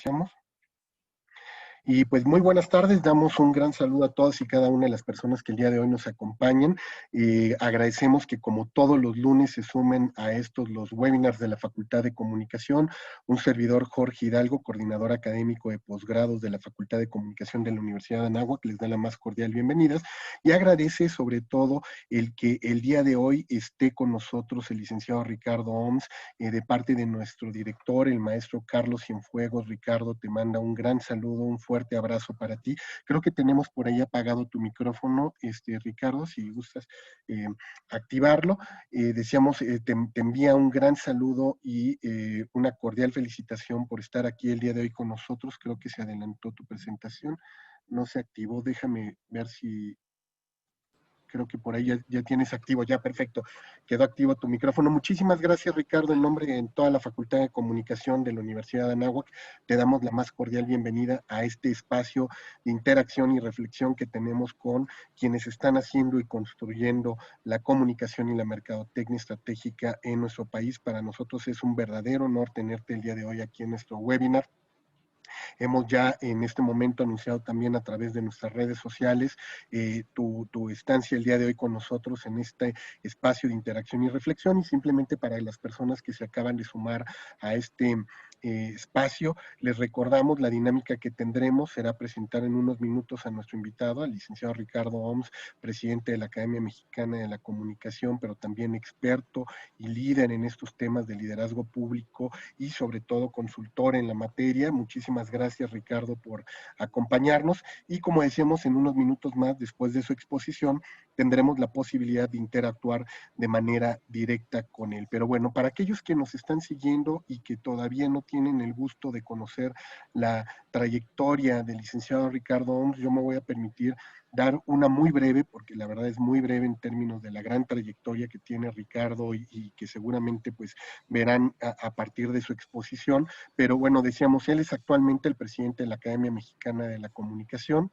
iniciamos. Y pues muy buenas tardes, damos un gran saludo a todas y cada una de las personas que el día de hoy nos acompañan. Agradecemos que como todos los lunes se sumen a estos los webinars de la Facultad de Comunicación. Un servidor, Jorge Hidalgo, coordinador académico de posgrados de la Facultad de Comunicación de la Universidad de Anáhuac, les da la más cordial bienvenida y agradece sobre todo el que el día de hoy esté con nosotros el licenciado Ricardo Oms, de parte de nuestro director, el maestro Carlos Cienfuegos. Ricardo, te manda un gran saludo, un fuerte abrazo para ti. Creo que tenemos por ahí apagado tu micrófono, Ricardo, si gustas activarlo. Decíamos, te envía un gran saludo y una cordial felicitación por estar aquí el día de hoy con nosotros. Creo que se adelantó tu presentación, no se activó, déjame ver si... Creo que por ahí ya tienes activo, ya perfecto, quedó activo tu micrófono. Muchísimas gracias, Ricardo, en nombre de toda la Facultad de Comunicación de la Universidad de Anáhuac, te damos la más cordial bienvenida a este espacio de interacción y reflexión que tenemos con quienes están haciendo y construyendo la comunicación y la mercadotecnia estratégica en nuestro país. Para nosotros es un verdadero honor tenerte el día de hoy aquí en nuestro webinar. Hemos ya en este momento anunciado también a través de nuestras redes sociales tu estancia el día de hoy con nosotros en este espacio de interacción y reflexión, y simplemente para las personas que se acaban de sumar a este espacio, les recordamos la dinámica que tendremos. Será presentar en unos minutos a nuestro invitado, al licenciado Ricardo Oms, presidente de la Academia Mexicana de la Comunicación, pero también experto y líder en estos temas de liderazgo público y sobre todo consultor en la materia. Muchísimas gracias, Ricardo, por acompañarnos, y como decíamos, en unos minutos más después de su exposición tendremos la posibilidad de interactuar de manera directa con él. Pero bueno, para aquellos que nos están siguiendo y que todavía no tienen el gusto de conocer la trayectoria del licenciado Ricardo Oms, yo me voy a permitir dar una muy breve, porque la verdad es muy breve en términos de la gran trayectoria que tiene Ricardo y que seguramente pues verán a partir de su exposición. Pero bueno, decíamos, él es actualmente el presidente de la Academia Mexicana de la Comunicación.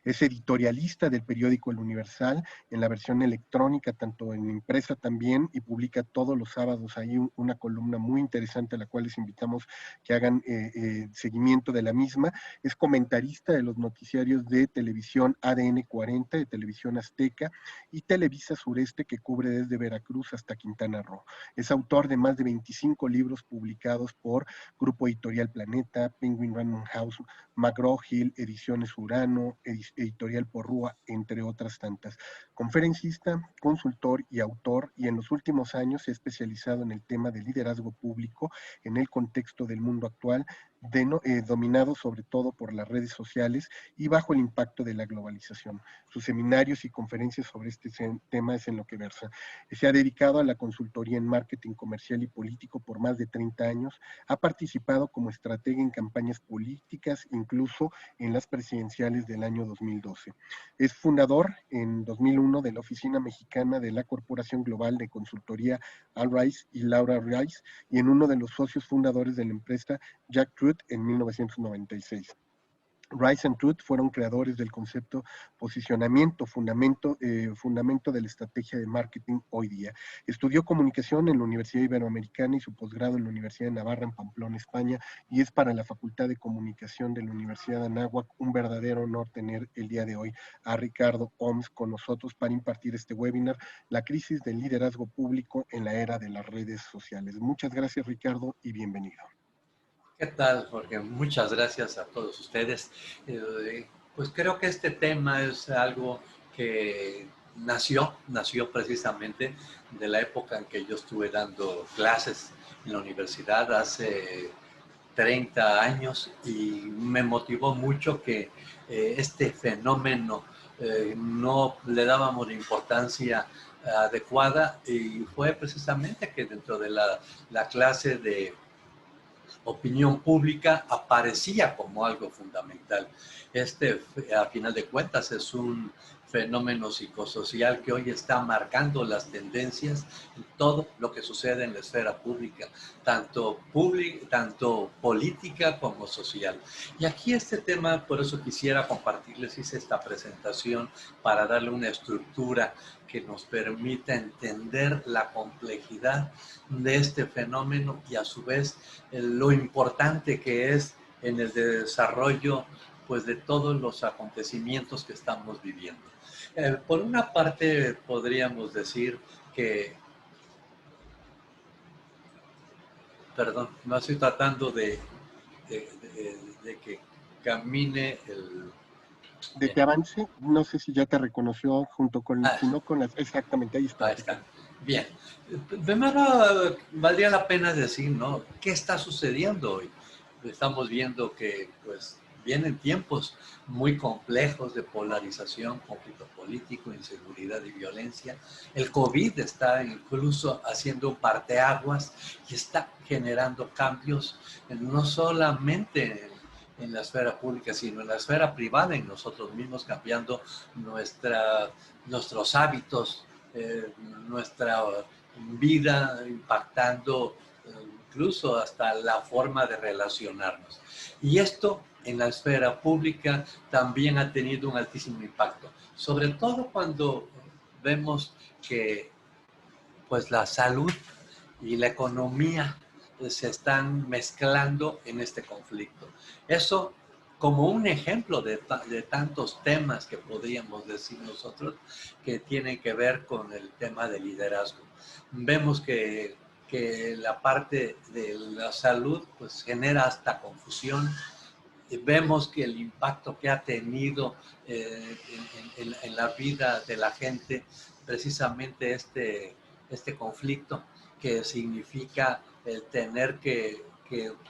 Es editorialista del periódico El Universal en la versión electrónica, tanto en impresa también, y publica todos los sábados ahí una columna muy interesante a la cual les invitamos que hagan seguimiento de la misma. Es comentarista de los noticiarios de televisión ADN 40, de Televisión Azteca, y Televisa Sureste, que cubre desde Veracruz hasta Quintana Roo. Es autor de más de 25 libros publicados por Grupo Editorial Planeta, Penguin Random House, McGraw-Hill, Ediciones Urano, Editorial Porrúa, entre otras tantas. Conferencista, consultor y autor, y en los últimos años se ha especializado en el tema de liderazgo público en el contexto del mundo actual, dominado sobre todo por las redes sociales y bajo el impacto de la globalización. Sus seminarios y conferencias sobre este tema es en lo que versa. Se ha dedicado a la consultoría en marketing comercial y político por más de 30 años, ha participado como estratega en campañas políticas, incluso en las presidenciales del año 2012. Es fundador en 2001 de la Oficina Mexicana de la Corporación Global de Consultoría Al Rice y Laura Rice, y en uno de los socios fundadores de la empresa Jack Truth en 1996. Rice and Truth fueron creadores del concepto posicionamiento, fundamento de la estrategia de marketing hoy día. Estudió comunicación en la Universidad Iberoamericana y su posgrado en la Universidad de Navarra en Pamplona, España, y es para la Facultad de Comunicación de la Universidad de Anáhuac un verdadero honor tener el día de hoy a Ricardo Oms con nosotros para impartir este webinar, La crisis del liderazgo público en la era de las redes sociales. Muchas gracias, Ricardo, y bienvenido. ¿Qué tal, Jorge? Muchas gracias a todos ustedes. Pues creo que este tema es algo que nació precisamente de la época en que yo estuve dando clases en la universidad hace 30 años, y me motivó mucho que este fenómeno no le dábamos la importancia adecuada, y fue precisamente que dentro de la clase de opinión pública aparecía como algo fundamental. A final de cuentas, es un fenómeno psicosocial que hoy está marcando las tendencias en todo lo que sucede en la esfera pública, tanto política como social. Y aquí este tema, por eso quisiera compartirles, hice esta presentación para darle una estructura que nos permita entender la complejidad de este fenómeno y a su vez lo importante que es en el desarrollo pues de todos los acontecimientos que estamos viviendo. Por una parte podríamos decir que, perdón, no estoy tratando de que camine el... De que avance, no sé si ya te reconoció junto con, Ah, si no con las, exactamente, ahí está, ahí está. perfecto. Bien. Primero, valdría la pena decir, ¿no? ¿Qué está sucediendo hoy? Estamos viendo que, pues, vienen tiempos muy complejos de polarización, conflicto político, inseguridad y violencia. El COVID está incluso haciendo un parteaguas y está generando cambios no solamente en la esfera pública, sino en la esfera privada, en nosotros mismos, cambiando nuestros hábitos, nuestra vida, impactando incluso hasta la forma de relacionarnos. Y esto en la esfera pública también ha tenido un altísimo impacto, sobre todo cuando vemos que pues la salud y la economía se están mezclando en este conflicto. Eso como un ejemplo de tantos temas que podríamos decir nosotros que tienen que ver con el tema del liderazgo. Vemos que la parte de la salud pues genera hasta confusión. Vemos que el impacto que ha tenido en la vida de la gente precisamente este conflicto que significa el tener que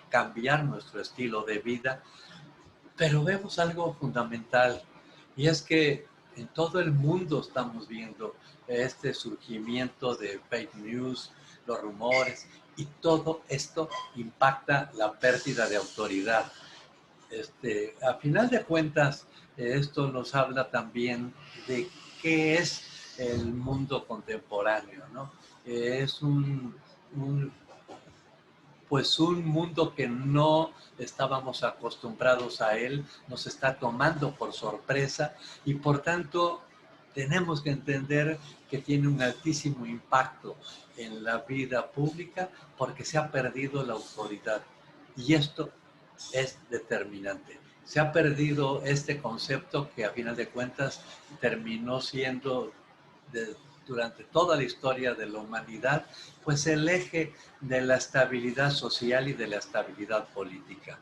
cambiar nuestro estilo de vida. Pero vemos algo fundamental y es que en todo el mundo estamos viendo este surgimiento de fake news, los rumores, y todo esto impacta la pérdida de autoridad. A final de cuentas, esto nos habla también de qué es el mundo contemporáneo, ¿no? Es pues un mundo que no estábamos acostumbrados a él, nos está tomando por sorpresa y por tanto tenemos que entender que tiene un altísimo impacto en la vida pública porque se ha perdido la autoridad y esto es determinante. Se ha perdido este concepto que a final de cuentas terminó siendo de, durante toda la historia de la humanidad, pues el eje de la estabilidad social y de la estabilidad política.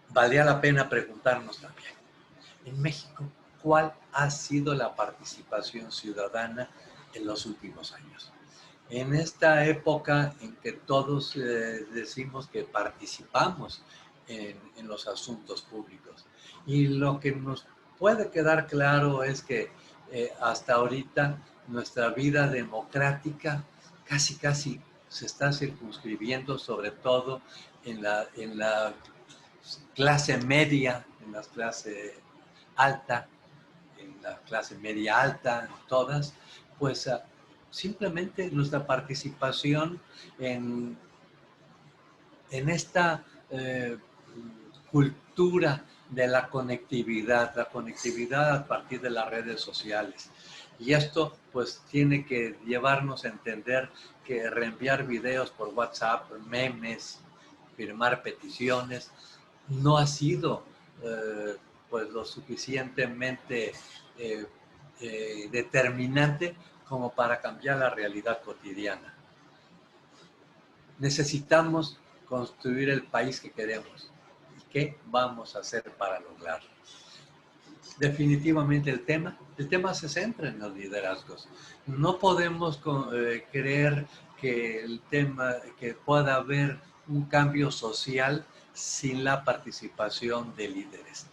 Valdría la pena preguntarnos también, en México, ¿cuál ha sido la participación ciudadana en los últimos años? En esta época en que todos decimos que participamos en los asuntos públicos. Y lo que nos puede quedar claro es que hasta ahorita nuestra vida democrática casi se está circunscribiendo sobre todo en la clase media, en la clase alta, en la clase media alta, en todas, pues simplemente nuestra participación en, en esta cultura de la conectividad a partir de las redes sociales. Y esto pues tiene que llevarnos a entender que reenviar videos por WhatsApp, memes, firmar peticiones, no ha sido pues lo suficientemente eh, determinante como para cambiar la realidad cotidiana. Necesitamos construir el país que queremos. ¿Y qué vamos a hacer para lograrlo? Definitivamente el tema se centra en los liderazgos. No podemos creer que el tema, que pueda haber un cambio social sin la participación de líderes.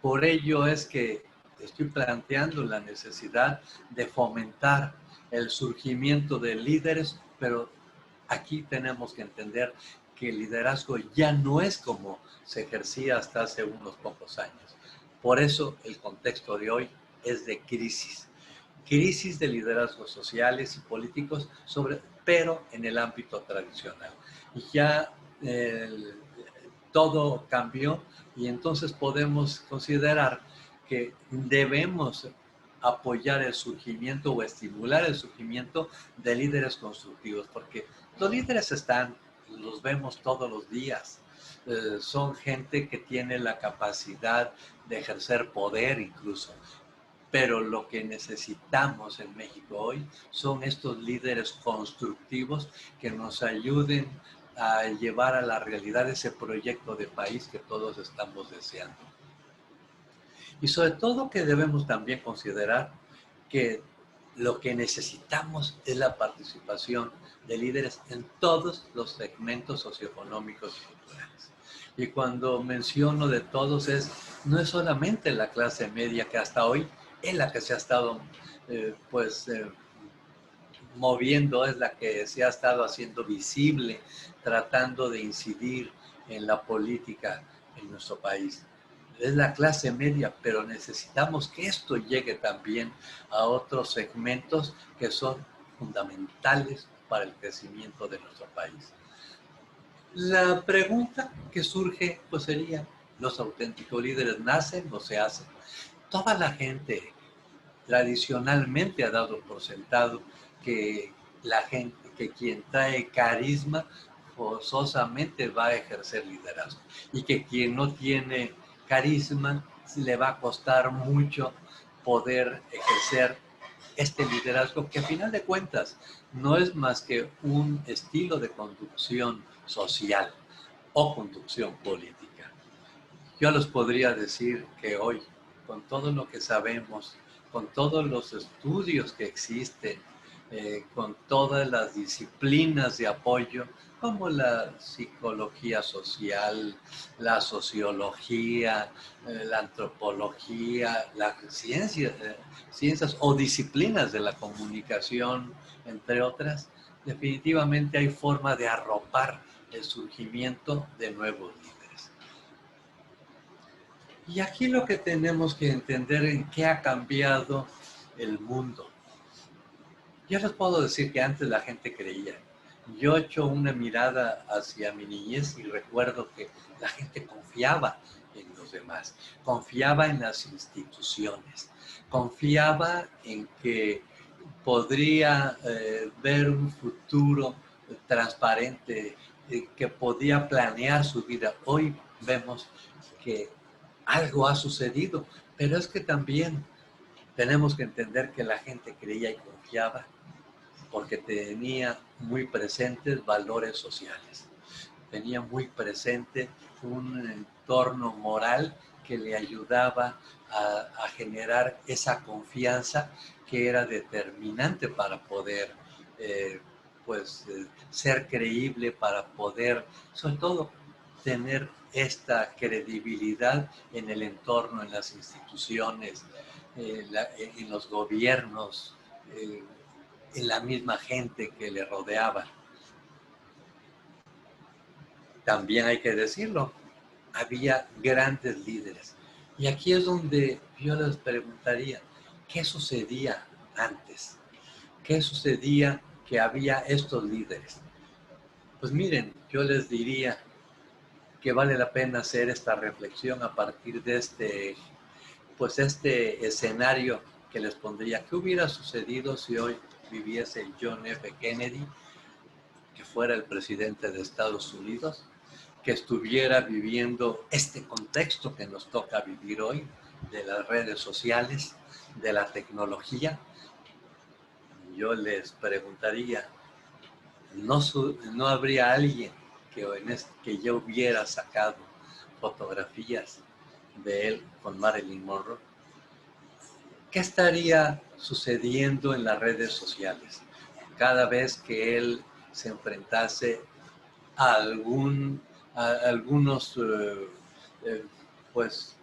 Por ello es que estoy planteando la necesidad de fomentar el surgimiento de líderes, pero aquí tenemos que entender que el liderazgo ya no es como se ejercía hasta hace unos pocos años. Por eso el contexto de hoy es de crisis de liderazgos sociales y políticos, pero en el ámbito tradicional. Y ya todo cambió y entonces podemos considerar que debemos apoyar el surgimiento o estimular el surgimiento de líderes constructivos, porque los líderes están, los vemos todos los días. Son gente que tiene la capacidad de ejercer poder incluso. Pero lo que necesitamos en México hoy son estos líderes constructivos que nos ayuden a llevar a la realidad ese proyecto de país que todos estamos deseando. Y sobre todo que debemos también considerar que lo que necesitamos es la participación de líderes en todos los segmentos socioeconómicos y culturales. Y cuando menciono de todos no es solamente la clase media que hasta hoy es la que se ha estado moviendo, es la que se ha estado haciendo visible, tratando de incidir en la política en nuestro país. Es la clase media, pero necesitamos que esto llegue también a otros segmentos que son fundamentales para el crecimiento de nuestro país. La pregunta que surge pues sería, ¿los auténticos líderes nacen o se hacen? Toda la gente tradicionalmente ha dado por sentado que que quien trae carisma forzosamente va a ejercer liderazgo y que quien no tiene carisma le va a costar mucho poder ejercer este liderazgo que a final de cuentas no es más que un estilo de conducción social o conducción política. Yo les podría decir que hoy, con todo lo que sabemos, con todos los estudios que existen, con todas las disciplinas de apoyo, como la psicología social, la sociología, la antropología, las ciencias o disciplinas de la comunicación, entre otras, definitivamente hay forma de arropar el surgimiento de nuevos líderes. Y aquí lo que tenemos que entender es qué ha cambiado el mundo. Yo les puedo decir que antes la gente creía. Yo echo una mirada hacia mi niñez y recuerdo que la gente confiaba en los demás, confiaba en las instituciones, confiaba en que podría ver un futuro transparente, que podía planear su vida. Hoy vemos que algo ha sucedido, pero es que también tenemos que entender que la gente creía y confiaba porque tenía muy presentes valores sociales, tenía muy presente un entorno moral que le ayudaba a generar esa confianza que era determinante para poder ser creíble, para poder, sobre todo, tener esta credibilidad en el entorno, en las instituciones, en los gobiernos, en la misma gente que le rodeaba. También hay que decirlo, había grandes líderes. Y aquí es donde yo les preguntaría, ¿qué sucedía antes? ¿Qué sucedía que había estos líderes? Pues miren, yo les diría que vale la pena hacer esta reflexión a partir de este escenario que les pondría. ¿Qué hubiera sucedido si hoy viviese John F. Kennedy, que fuera el presidente de Estados Unidos, que estuviera viviendo este contexto que nos toca vivir hoy, de las redes sociales, de la tecnología? Yo les preguntaría, ¿no habría alguien que yo hubiera sacado fotografías de él con Marilyn Monroe? ¿Qué estaría sucediendo en las redes sociales cada vez que él se enfrentase a algunos, pues,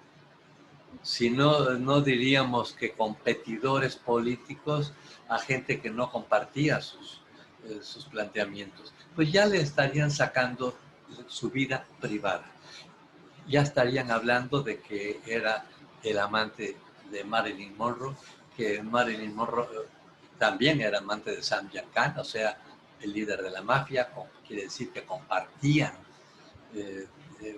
si no diríamos que competidores políticos, a gente que no compartía sus planteamientos? Pues ya le estarían sacando su vida privada. Ya estarían hablando de que era el amante de Marilyn Monroe, que Marilyn Monroe también era amante de Sam Giancana, o sea, el líder de la mafia, quiere decir que compartían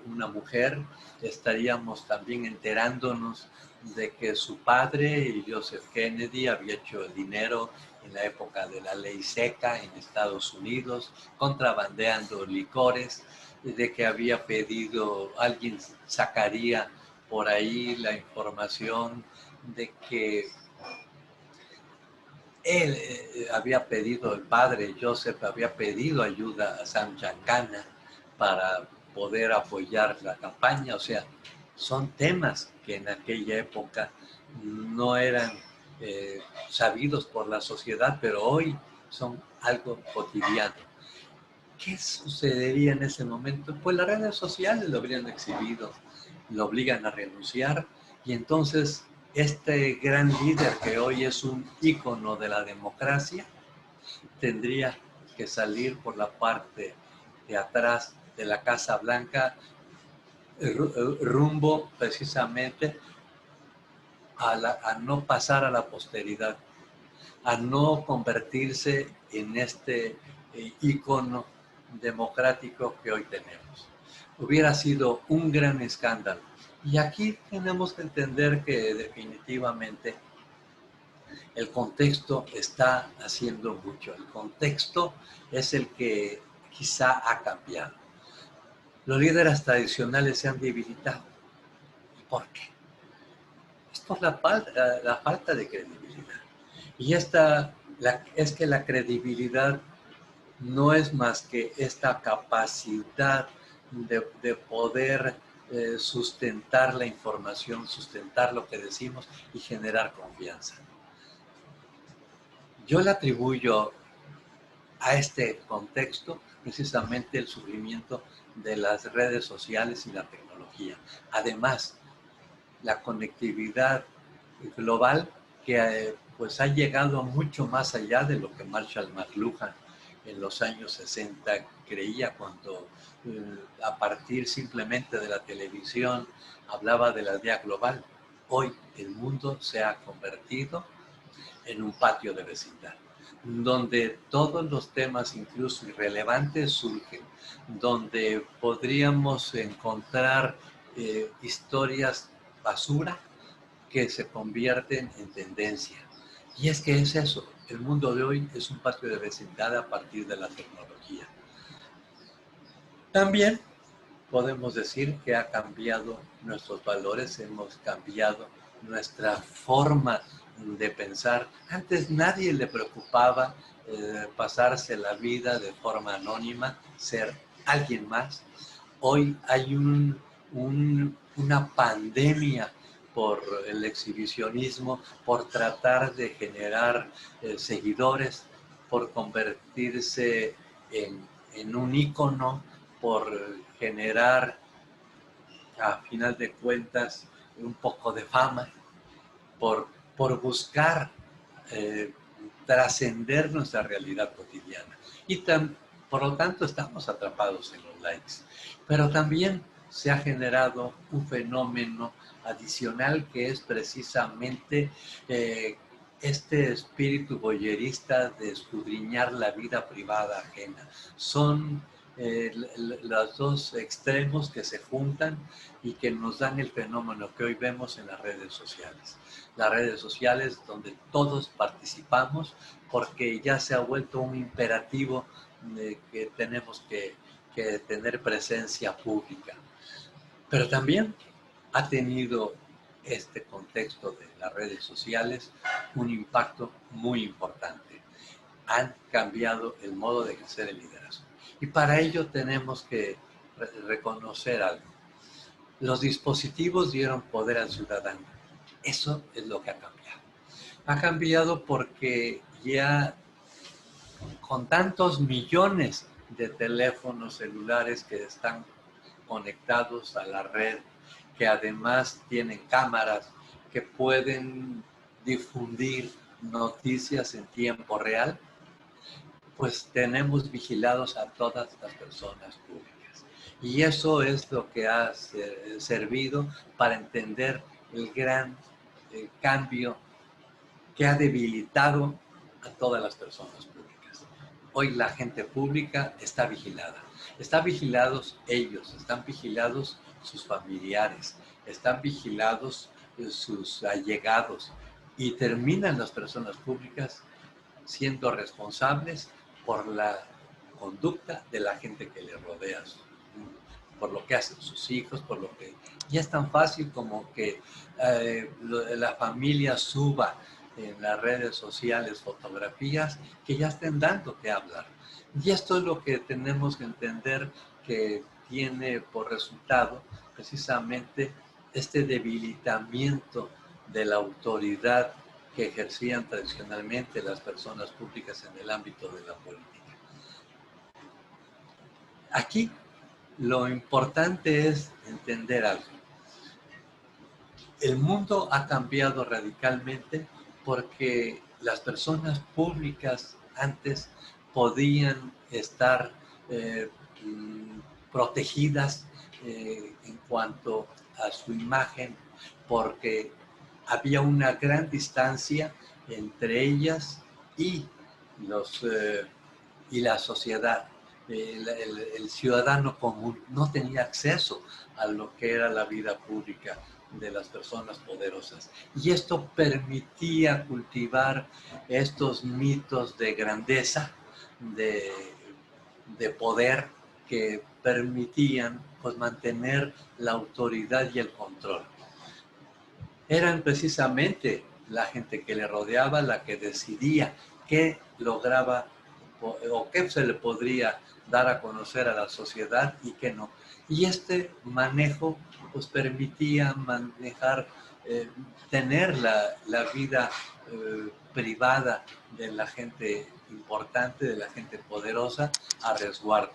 una mujer. Estaríamos también enterándonos de que su padre, Joseph Kennedy, había hecho el dinero en la época de la ley seca en Estados Unidos, contrabandeando licores, de que había pedido, alguien sacaría por ahí la información de que él había pedido, el padre Joseph había pedido ayuda a Sam Giancana para poder apoyar la campaña. O sea, son temas que en aquella época no eran sabidos por la sociedad, pero hoy son algo cotidiano. ¿Qué sucedería en ese momento? Pues las redes sociales lo habrían exhibido, lo obligan a renunciar y entonces este gran líder que hoy es un ícono de la democracia tendría que salir por la parte de atrás de la Casa Blanca rumbo precisamente a no pasar a la posteridad, a no convertirse en este ícono democrático que hoy tenemos. Hubiera sido un gran escándalo. Y aquí tenemos que entender que definitivamente el contexto está haciendo mucho. El contexto es el que quizá ha cambiado. Los líderes tradicionales se han debilitado. ¿Por qué? Es por la falta de credibilidad. Y es que la credibilidad no es más que esta capacidad de poder sustentar la información, sustentar lo que decimos y generar confianza. Yo le atribuyo a este contexto precisamente el surgimiento de las redes sociales y la tecnología. Además, la conectividad global que pues ha llegado mucho más allá de lo que Marshall McLuhan en los años 60 creía cuando a partir simplemente de la televisión hablaba de la aldea global. Hoy el mundo se ha convertido en un patio de vecindad, donde todos los temas, incluso irrelevantes, surgen, donde podríamos encontrar historias basura que se convierten en tendencia. Y es que es eso, el mundo de hoy es un patio de vecindad a partir de la tecnología. También podemos decir que ha cambiado nuestros valores, hemos cambiado nuestra forma de pensar. Antes nadie le preocupaba pasarse la vida de forma anónima, ser alguien más. Hoy hay una pandemia por el exhibicionismo, por tratar de generar seguidores, por convertirse en un ícono, por generar, a final de cuentas, un poco de fama, por buscar eh, trascender nuestra realidad cotidiana. Por lo tanto, estamos atrapados en los likes. Pero también se ha generado un fenómeno adicional que es precisamente este espíritu voyerista de escudriñar la vida privada ajena. Son los dos extremos que se juntan y que nos dan el fenómeno que hoy vemos en las redes sociales. Las redes sociales donde todos participamos porque ya se ha vuelto un imperativo de que tenemos que tener presencia pública. Pero también ha tenido este contexto de las redes sociales un impacto muy importante. Han cambiado el modo de ejercer el liderazgo. Y para ello tenemos que reconocer algo. Los dispositivos dieron poder al ciudadano. Eso es lo que ha cambiado. Ha cambiado porque ya con tantos millones de teléfonos celulares que están conectados a la red, que además tienen cámaras que pueden difundir noticias en tiempo real, pues tenemos vigilados a todas las personas públicas. Y eso es lo que ha servido para entender el gran cambio que ha debilitado a todas las personas públicas. Hoy la gente pública está vigilada. Están vigilados ellos, están vigilados sus familiares, están vigilados sus allegados, y terminan las personas públicas siendo responsables por la conducta de la gente que le rodea, por lo que hacen sus hijos, por lo que... Ya es tan fácil como que la familia suba en las redes sociales fotografías que ya estén dando que hablar. Y esto es lo que tenemos que entender, que tiene por resultado precisamente este debilitamiento de la autoridad que ejercían tradicionalmente las personas públicas en el ámbito de la política. Aquí lo importante es entender algo. El mundo ha cambiado radicalmente porque las personas públicas antes podían estar eh, protegidas en cuanto a su imagen, porque había una gran distancia entre ellas y, y la sociedad. El ciudadano común no tenía acceso a lo que era la vida pública de las personas poderosas. Y esto permitía cultivar estos mitos de grandeza, de, de poder, que permitían pues mantener la autoridad y el control. Eran precisamente la gente que le rodeaba la que decidía qué lograba o qué se le podría dar a conocer a la sociedad y qué no. Y este manejo pues permitía manejar, tener la vida privada de la gente importante, de la gente poderosa, a resguardo.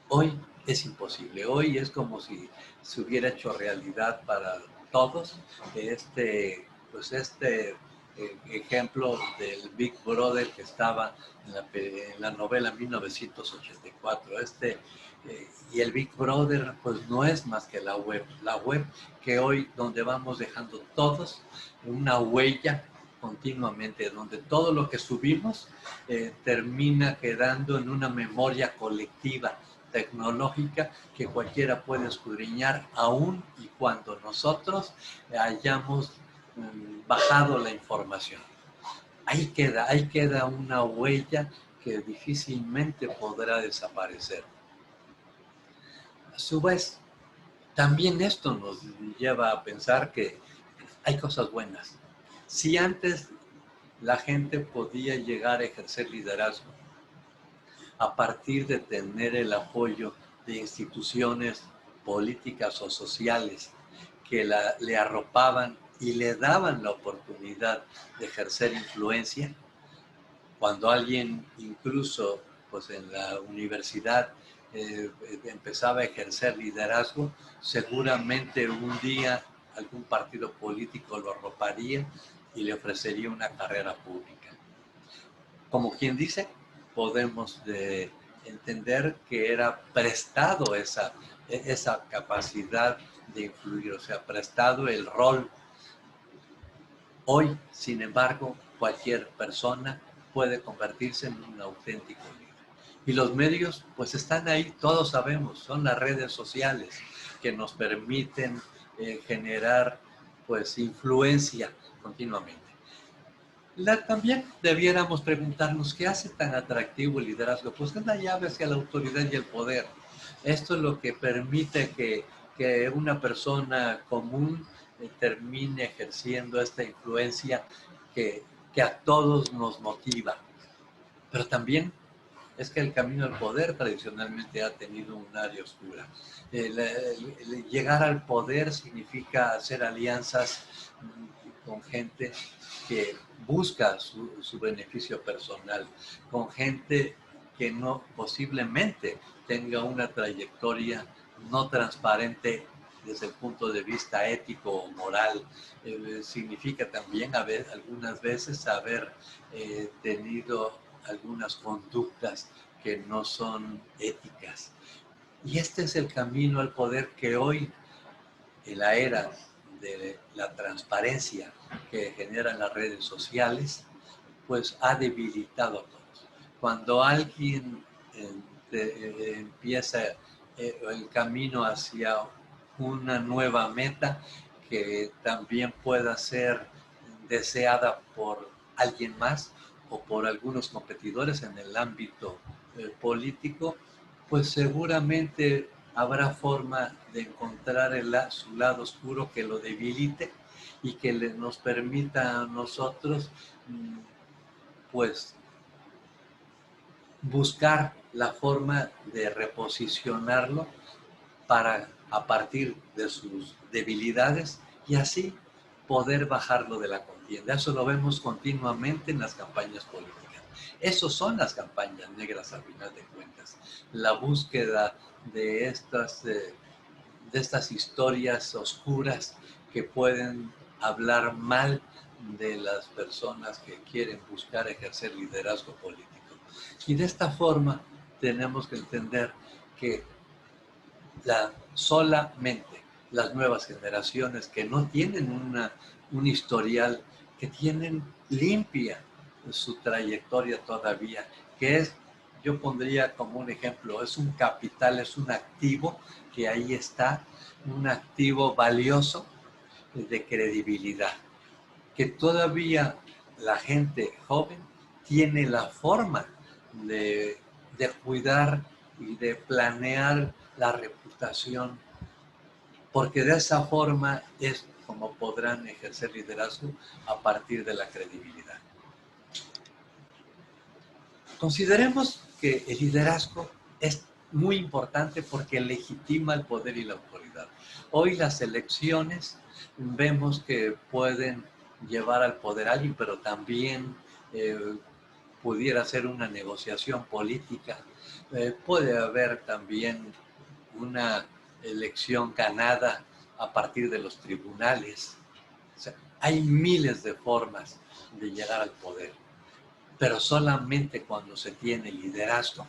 Hoy es imposible, hoy es como si se hubiera hecho realidad para todos ejemplo del Big Brother que estaba en la novela 1984. Y el Big Brother pues no es más que la web que hoy, donde vamos dejando todos una huella continuamente, donde todo lo que subimos termina quedando en una memoria colectiva tecnológica que cualquiera puede escudriñar, aun y cuando nosotros hayamos bajado la información. Ahí queda una huella que difícilmente podrá desaparecer. A su vez, también esto nos lleva a pensar que hay cosas buenas. Si antes la gente podía llegar a ejercer liderazgo a partir de tener el apoyo de instituciones políticas o sociales que le arropaban y le daban la oportunidad de ejercer influencia, cuando alguien incluso pues en la universidad empezaba a ejercer liderazgo, seguramente un día algún partido político lo arroparía y le ofrecería una carrera pública. Como quien dice, podemos entender que era prestado esa capacidad de influir, o sea, prestado el rol. Hoy, sin embargo, cualquier persona puede convertirse en un auténtico líder. Y los medios, pues están ahí, todos sabemos, son las redes sociales que nos permiten generar, pues, influencia continuamente. También debiéramos preguntarnos qué hace tan atractivo el liderazgo. Pues es la llave hacia la autoridad y el poder. Esto es lo que permite que una persona común termine ejerciendo esta influencia que a todos nos motiva. Pero también es que el camino al poder tradicionalmente ha tenido un área oscura. El llegar al poder significa hacer alianzas con gente que busca su beneficio personal, con gente que no posiblemente tenga una trayectoria no transparente desde el punto de vista ético o moral. Significa también algunas veces haber tenido algunas conductas que no son éticas. Y este es el camino al poder que hoy, en la era de la transparencia que generan las redes sociales, pues ha debilitado a todos. Cuando alguien empieza el camino hacia una nueva meta, que también pueda ser deseada por alguien más o por algunos competidores en el ámbito político, pues seguramente habrá forma de encontrar su lado oscuro que lo debilite y que nos permita a nosotros pues buscar la forma de reposicionarlo para, a partir de sus debilidades, y así poder bajarlo de la contienda. Eso lo vemos continuamente en las campañas políticas. Eso son las campañas negras al final de cuentas. La búsqueda de estas historias oscuras que pueden hablar mal de las personas que quieren buscar ejercer liderazgo político. Y de esta forma tenemos que entender que solamente las nuevas generaciones que no tienen un historial, que tienen limpia su trayectoria todavía, que es, yo pondría como un ejemplo, es un capital, es un activo que ahí está, un activo valioso de credibilidad, que todavía la gente joven tiene la forma de, de cuidar y de planear la reputación, porque de esa forma es como podrán ejercer liderazgo a partir de la credibilidad. Consideremos que el liderazgo es muy importante porque legitima el poder y la autoridad. Hoy las elecciones vemos que pueden llevar al poder a alguien, pero también pudiera ser una negociación política. Puede haber también una elección ganada a partir de los tribunales. O sea, hay miles de formas de llegar al poder, pero solamente cuando se tiene liderazgo,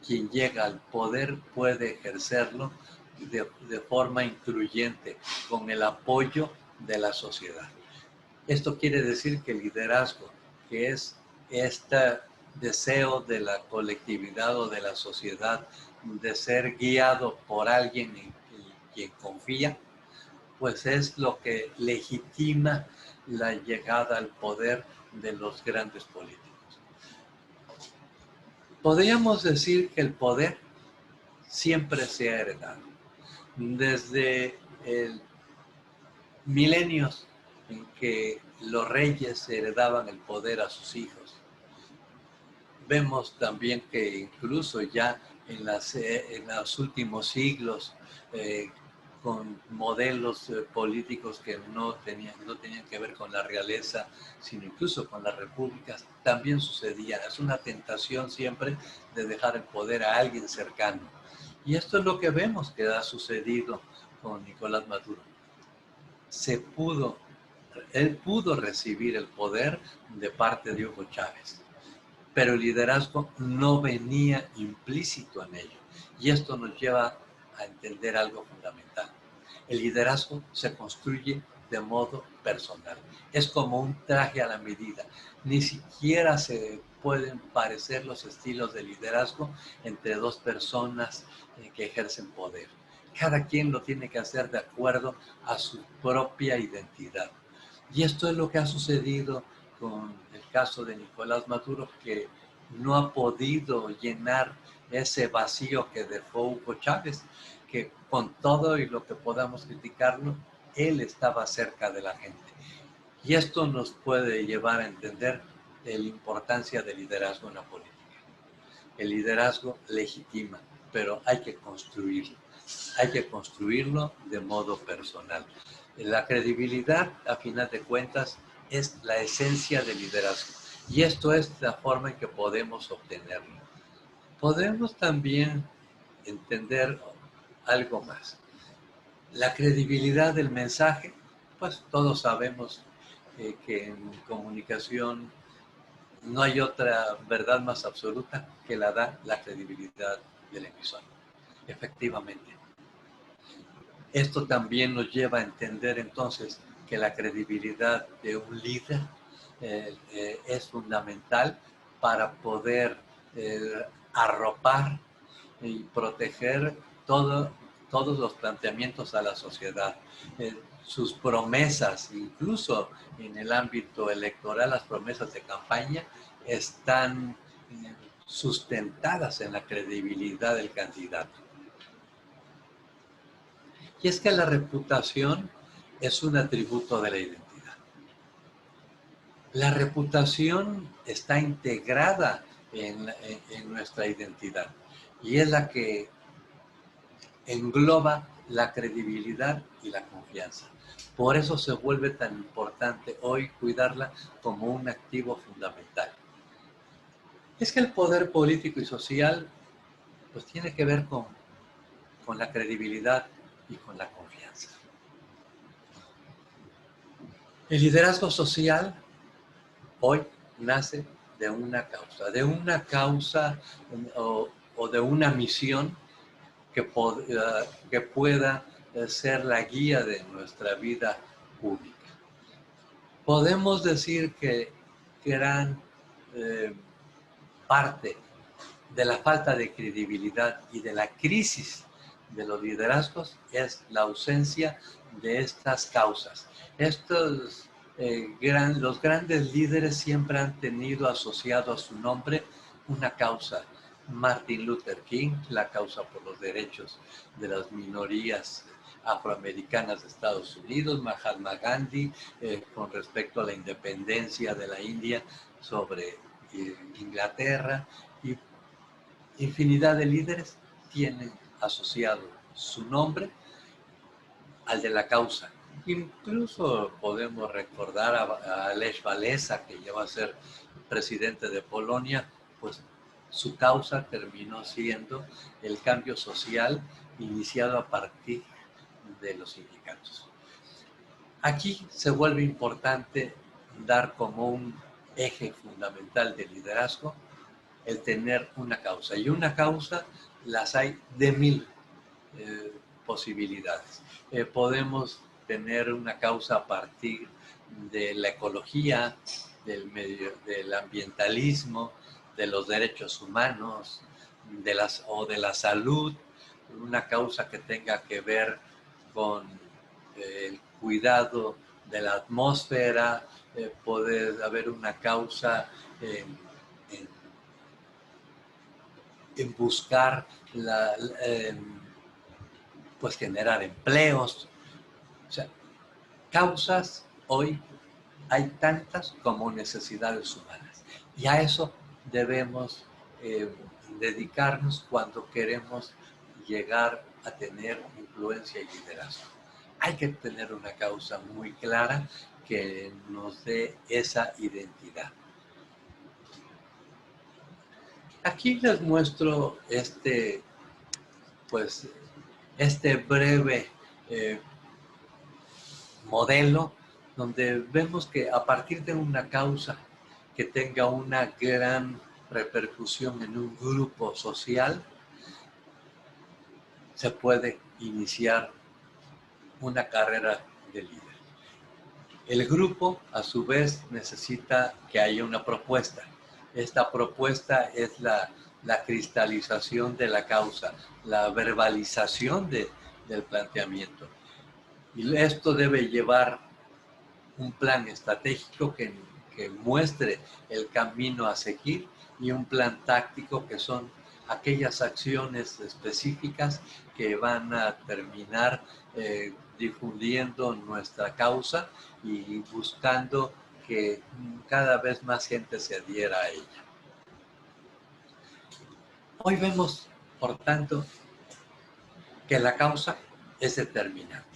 quien llega al poder puede ejercerlo de forma incluyente, con el apoyo de la sociedad. Esto quiere decir que el liderazgo, que es este deseo de la colectividad o de la sociedad de ser guiado por alguien en quien confía, pues es lo que legitima la llegada al poder de los grandes políticos. Podríamos decir que el poder siempre se ha heredado. Desde el milenios en que los reyes heredaban el poder a sus hijos. Vemos también que incluso ya en los últimos siglos, con modelos políticos que no tenían que ver con la realeza, sino incluso con las repúblicas, también sucedía. Es una tentación siempre de dejar el poder a alguien cercano. Y esto es lo que vemos que ha sucedido con Nicolás Maduro. Él pudo recibir el poder de parte de Hugo Chávez, pero el liderazgo no venía implícito en ello. Y esto nos lleva a entender algo fundamental. El liderazgo se construye de modo personal. Es como un traje a la medida. Ni siquiera se pueden parecer los estilos de liderazgo entre dos personas que ejercen poder. Cada quien lo tiene que hacer de acuerdo a su propia identidad. Y esto es lo que ha sucedido con el caso de Nicolás Maduro, que no ha podido llenar ese vacío que dejó Hugo Chávez, que con todo y lo que podamos criticarlo, él estaba cerca de la gente. Y esto nos puede llevar a entender la importancia del liderazgo en la política. El liderazgo legitima, pero hay que construirlo. Hay que construirlo de modo personal. La credibilidad, a final de cuentas, es la esencia del liderazgo. Y esto es la forma en que podemos obtenerlo. Podemos también entender algo más. La credibilidad del mensaje, pues todos sabemos que en comunicación no hay otra verdad más absoluta que la da la credibilidad del emisor. Efectivamente. Esto también nos lleva a entender entonces que la credibilidad de un líder es fundamental para poder arropar y proteger todos los planteamientos a la sociedad, sus promesas, incluso en el ámbito electoral, las promesas de campaña están sustentadas en la credibilidad del candidato. Y es que la reputación es un atributo de la identidad. La reputación está integrada en nuestra identidad y es la que engloba la credibilidad y la confianza. Por eso se vuelve tan importante hoy cuidarla como un activo fundamental. Es que el poder político y social pues tiene que ver con la credibilidad y con la confianza. El liderazgo social hoy nace de una causa o de una misión que pueda ser la guía de nuestra vida pública. Podemos decir que gran parte de la falta de credibilidad y de la crisis de los liderazgos es la ausencia de estas causas. Los grandes líderes siempre han tenido asociado a su nombre una causa. Martin Luther King, la causa por los derechos de las minorías afroamericanas de Estados Unidos, Mahatma Gandhi, con respecto a la independencia de la India sobre Inglaterra, y infinidad de líderes tienen asociado su nombre al de la causa. Incluso podemos recordar a Lech Walesa, que llegó a ser presidente de Polonia, pues su causa terminó siendo el cambio social iniciado a partir de los sindicatos. Aquí se vuelve importante dar como un eje fundamental del liderazgo el tener una causa. Y una causa las hay de mil posibilidades. Podemos tener una causa a partir de la ecología, del ambientalismo, de los derechos humanos, de la salud, una causa que tenga que ver con el cuidado de la atmósfera, puede haber una causa en buscar pues generar empleos. O sea, causas hoy hay tantas como necesidades humanas. Y a eso debemos dedicarnos cuando queremos llegar a tener influencia y liderazgo. Hay que tener una causa muy clara que nos dé esa identidad. Aquí les muestro este breve modelo donde vemos que a partir de una causa que tenga una gran repercusión en un grupo social, se puede iniciar una carrera de líder. El grupo, a su vez, necesita que haya una propuesta. Esta propuesta es la cristalización de la causa, la verbalización del planteamiento. Y esto debe llevar un plan estratégico que muestre el camino a seguir y un plan táctico que son aquellas acciones específicas que van a terminar difundiendo nuestra causa y buscando que cada vez más gente se adhiera a ella. Hoy vemos, por tanto, que la causa es determinante.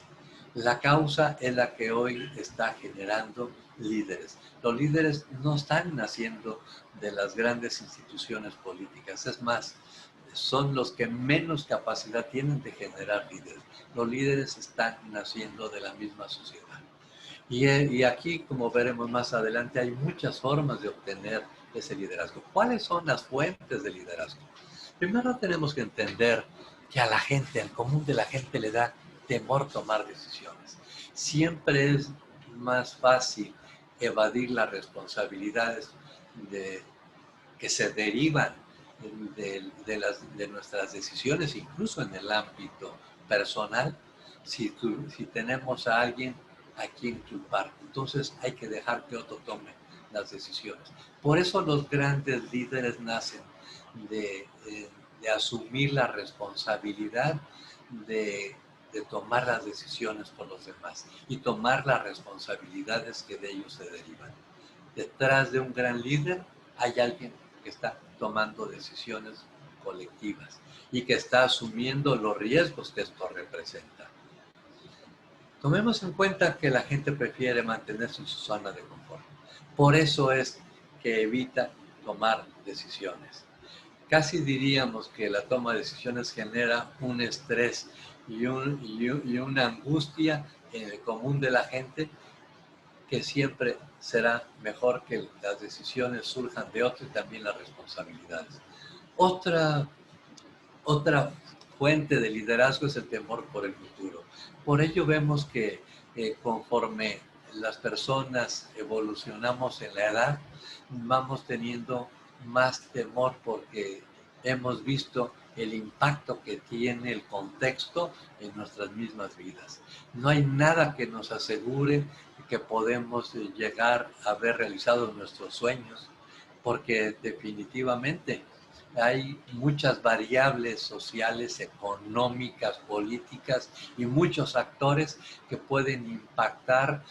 La causa es la que hoy está generando líderes. Los líderes no están naciendo de las grandes instituciones políticas. Es más, son los que menos capacidad tienen de generar líderes. Los líderes están naciendo de la misma sociedad. Y aquí, como veremos más adelante, hay muchas formas de obtener ese liderazgo. ¿Cuáles son las fuentes del liderazgo? Primero tenemos que entender que a la gente, al común de la gente, le da temor tomar decisiones. Siempre es más fácil evadir las responsabilidades que se derivan de nuestras decisiones, incluso en el ámbito personal si tenemos a alguien a quien culpar. Entonces hay que dejar que otro tome las decisiones. Por eso los grandes líderes nacen de asumir la responsabilidad de, de tomar las decisiones por los demás y tomar las responsabilidades que de ellos se derivan. Detrás de un gran líder hay alguien que está tomando decisiones colectivas y que está asumiendo los riesgos que esto representa. Tomemos en cuenta que la gente prefiere mantenerse en su zona de confort. Por eso es que evita tomar decisiones. Casi diríamos que la toma de decisiones genera un estrés y una angustia en el común de la gente, que siempre será mejor que las decisiones surjan de otro y también las responsabilidades. Otra fuente de liderazgo es el temor por el futuro. Por ello vemos que conforme las personas evolucionamos en la edad, vamos teniendo más temor porque hemos visto el impacto que tiene el contexto en nuestras mismas vidas. No hay nada que nos asegure que podemos llegar a haber realizado nuestros sueños, porque definitivamente hay muchas variables sociales, económicas, políticas y muchos actores que pueden impactar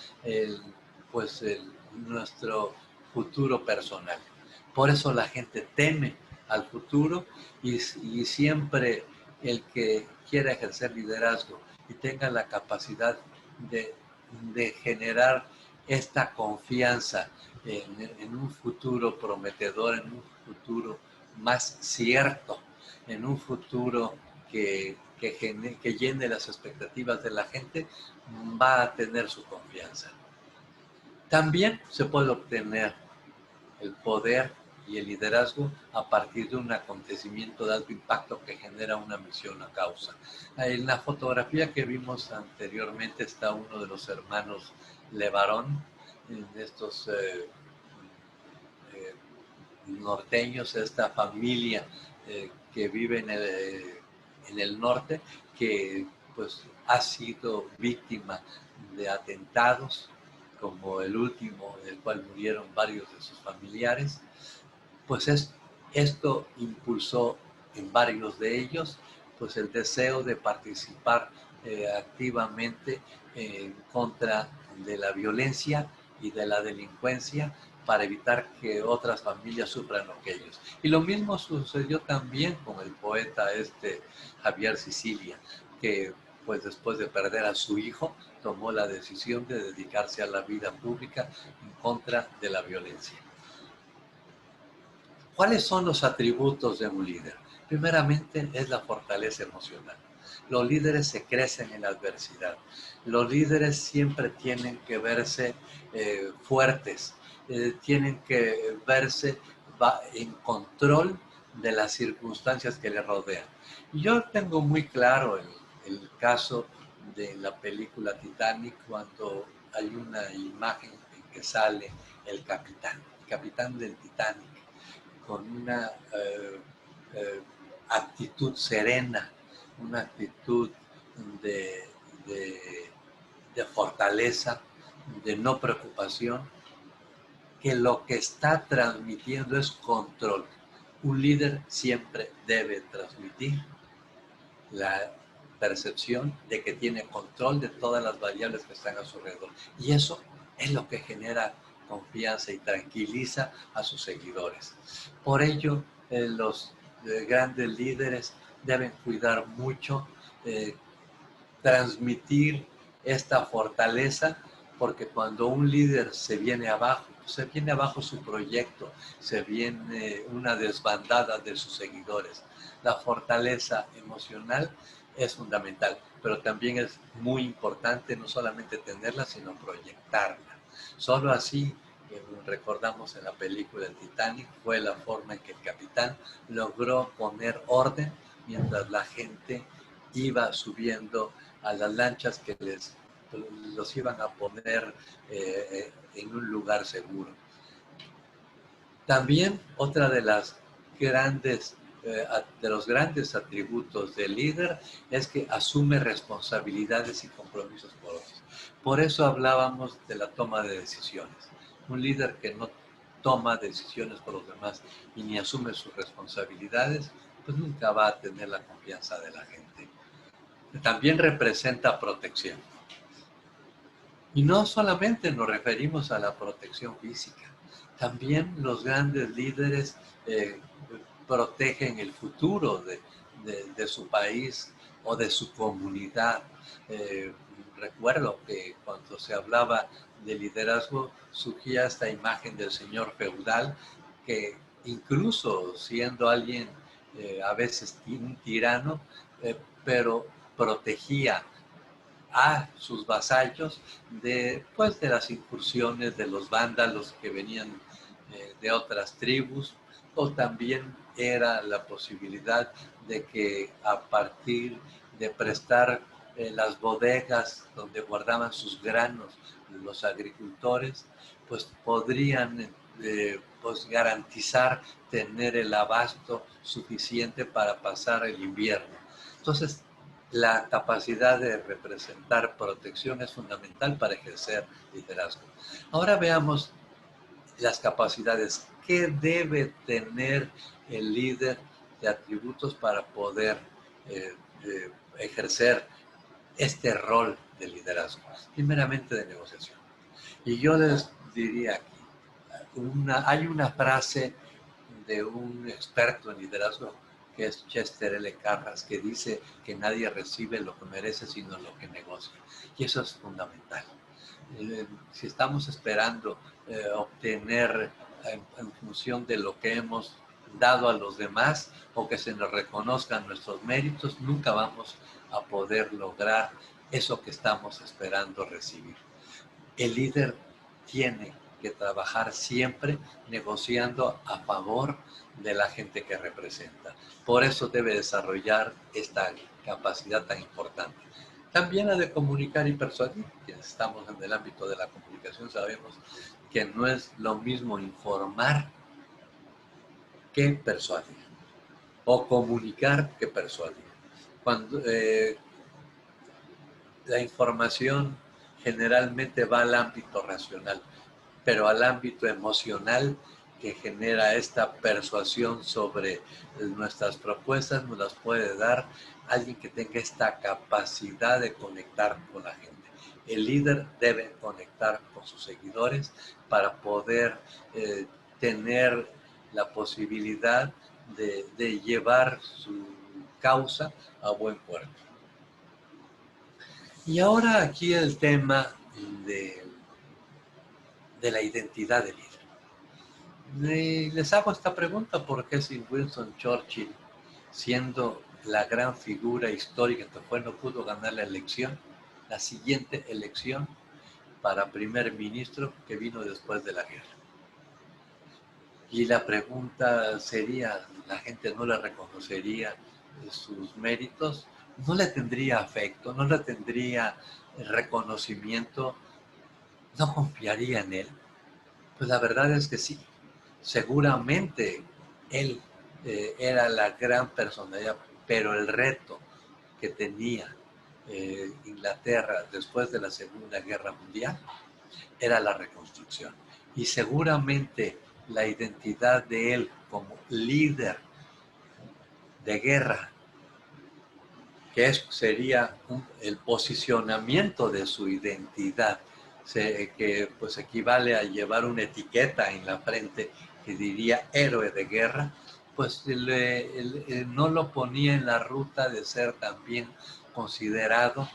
nuestro futuro personal. Por eso la gente teme al futuro y siempre el que quiera ejercer liderazgo y tenga la capacidad de generar esta confianza en un futuro prometedor, en un futuro más cierto, en un futuro que llene las expectativas de la gente, va a tener su confianza. También se puede obtener el poder y el liderazgo a partir de un acontecimiento de alto impacto que genera una misión a causa. En la fotografía que vimos anteriormente está uno de los hermanos Levarón, estos norteños, esta familia que vive en el norte, que pues ha sido víctima de atentados, como el último, en el cual murieron varios de sus familiares. Pues esto impulsó en varios de ellos pues el deseo de participar activamente en contra de la violencia y de la delincuencia, para evitar que otras familias sufran lo que ellos. Y lo mismo sucedió también con el poeta Javier Sicilia, que pues después de perder a su hijo, tomó la decisión de dedicarse a la vida pública en contra de la violencia. ¿Cuáles son los atributos de un líder? Primeramente es la fortaleza emocional. Los líderes se crecen en la adversidad. Los líderes siempre tienen que verse fuertes, tienen que verse en control de las circunstancias que les rodean. Yo tengo muy claro el caso de la película Titanic, cuando hay una imagen en que sale el capitán del Titanic, con una actitud serena, una actitud de, de fortaleza, de no preocupación, que lo que está transmitiendo es control. Un líder siempre debe transmitir la percepción de que tiene control de todas las variables que están a su alrededor. Y eso es lo que genera confianza y tranquiliza a sus seguidores. Por ello, los grandes líderes deben cuidar mucho, transmitir esta fortaleza, porque cuando un líder se viene abajo su proyecto, se viene una desbandada de sus seguidores. La fortaleza emocional es fundamental, pero también es muy importante no solamente tenerla, sino proyectarla. Solo así, recordamos en la película El Titanic, fue la forma en que el capitán logró poner orden mientras la gente iba subiendo a las lanchas que los iban a poner en un lugar seguro. También otra de las grandes de los grandes atributos del líder es que asume responsabilidades y compromisos por otros. Por eso hablábamos de la toma de decisiones. Un líder que no toma decisiones por los demás y ni asume sus responsabilidades, pues nunca va a tener la confianza de la gente. También representa protección. Y no solamente nos referimos a la protección física, también los grandes líderes protegen el futuro de su país o de su comunidad. Recuerdo que cuando se hablaba de liderazgo surgía esta imagen del señor feudal que incluso siendo alguien a veces un tirano, pero protegía a sus vasallos pues, de las incursiones de los vándalos que venían de otras tribus, o también era la posibilidad de que a partir de prestar las bodegas donde guardaban sus granos los agricultores, pues podrían pues garantizar tener el abasto suficiente para pasar el invierno. Entonces, la capacidad de representar protección es fundamental para ejercer liderazgo. Ahora veamos las capacidades. ¿Qué debe tener el líder de atributos para poder ejercer este rol de liderazgo? Primeramente de negociación. Y yo les diría aquí, hay una frase de un experto en liderazgo que es Chester L. Carras, que dice que nadie recibe lo que merece, sino lo que negocia. Y eso es fundamental. Si estamos esperando obtener en función de lo que hemos dado a los demás o que se nos reconozcan nuestros méritos, nunca vamos a poder lograr eso que estamos esperando recibir. El líder tiene que trabajar siempre negociando a favor de la gente que representa. Por eso debe desarrollar esta capacidad tan importante. También la de comunicar y persuadir. Quienes estamos en el ámbito de la comunicación sabemos que no es lo mismo informar que persuadir, o comunicar que persuadir. Cuando la información generalmente va al ámbito racional, pero al ámbito emocional que genera esta persuasión sobre nuestras propuestas nos las puede dar alguien que tenga esta capacidad de conectar con la gente. El líder debe conectar con sus seguidores para poder tener la posibilidad de llevar su causa a buen puerto. Y ahora aquí el tema de la identidad del líder. Les hago esta pregunta porque si Winston Churchill, siendo la gran figura histórica que fue, no pudo ganar la elección, la siguiente elección para primer ministro que vino después de la guerra? Y la pregunta sería, ¿la gente no le reconocería sus méritos? ¿No le tendría afecto? ¿No le tendría reconocimiento? ¿No confiaría en él? Pues la verdad es que sí. Seguramente él era la gran personalidad, pero el reto que tenía Inglaterra después de la Segunda Guerra Mundial era la reconstrucción. Y seguramente la identidad de él como líder de guerra, que sería el posicionamiento de su identidad, que pues equivale a llevar una etiqueta en la frente que diría héroe de guerra, pues no lo ponía en la ruta de ser también considerado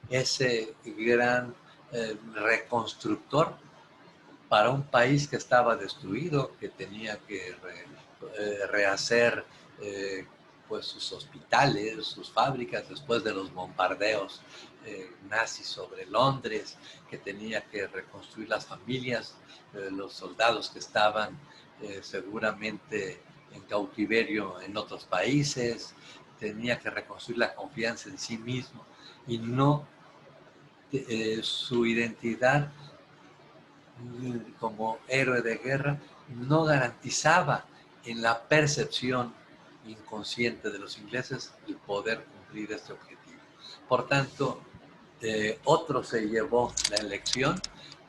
ese gran reconstructor para un país que estaba destruido, que tenía que rehacer pues sus hospitales, sus fábricas después de los bombardeos nazis sobre Londres, que tenía que reconstruir las familias, los soldados que estaban seguramente en cautiverio en otros países, tenía que reconstruir la confianza en sí mismo y no su identidad como héroe de guerra no garantizaba en la percepción inconsciente de los ingleses el poder cumplir este objetivo. Por tanto, otro se llevó la elección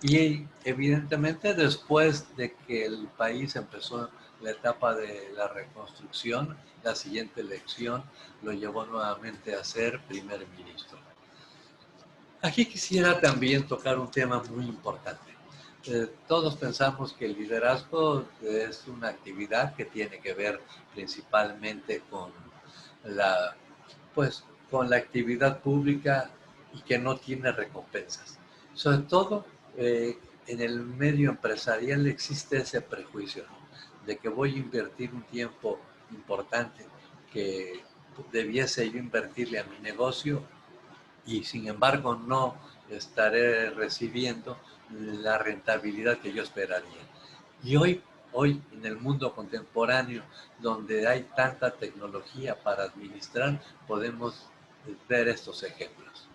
y evidentemente después de que el país empezó la etapa de la reconstrucción, la siguiente elección lo llevó nuevamente a ser primer ministro. Aquí quisiera también tocar un tema muy importante. Todos pensamos que el liderazgo es una actividad que tiene que ver principalmente con la, pues, con la actividad pública y que no tiene recompensas. Sobre todo en el medio empresarial existe ese prejuicio, ¿no? De que voy a invertir un tiempo importante que debiese yo invertirle a mi negocio y sin embargo no estaré recibiendo la rentabilidad que yo esperaría. Y hoy en el mundo contemporáneo, donde hay tanta tecnología para administrar, podemos ver estos ejemplos.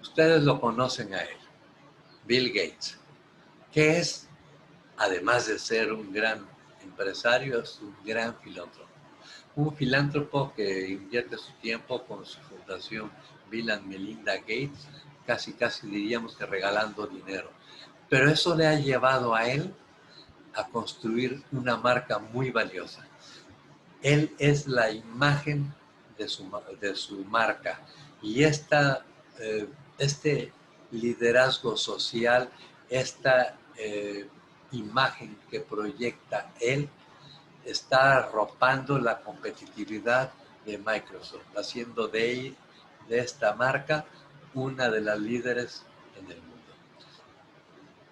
Ustedes lo conocen a él, Bill Gates, que es, además de ser un gran empresario, es un gran filántropo. Un filántropo que invierte su tiempo con su fundación Bill and Melinda Gates, casi diríamos que regalando dinero. Pero eso le ha llevado a él a construir una marca muy valiosa. Él es la imagen de su marca y este liderazgo social, esta imagen que proyecta él, está arropando la competitividad de Microsoft, haciendo de esta marca una de las líderes en el mundo.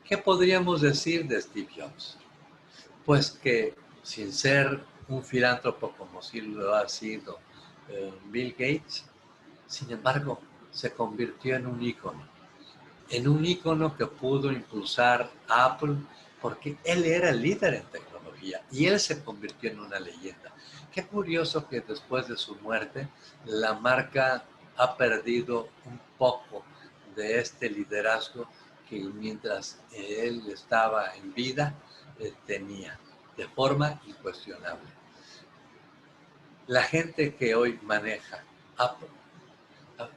¿Qué podríamos decir de Steve Jobs? Pues que sin ser un filántropo como sí lo ha sido Bill Gates, sin embargo, se convirtió en un ícono que pudo impulsar Apple porque él era el líder en tecnología y él se convirtió en una leyenda. Qué curioso que después de su muerte la marca ha perdido un poco de este liderazgo que mientras él estaba en vida tenía de forma incuestionable. La gente que hoy maneja Apple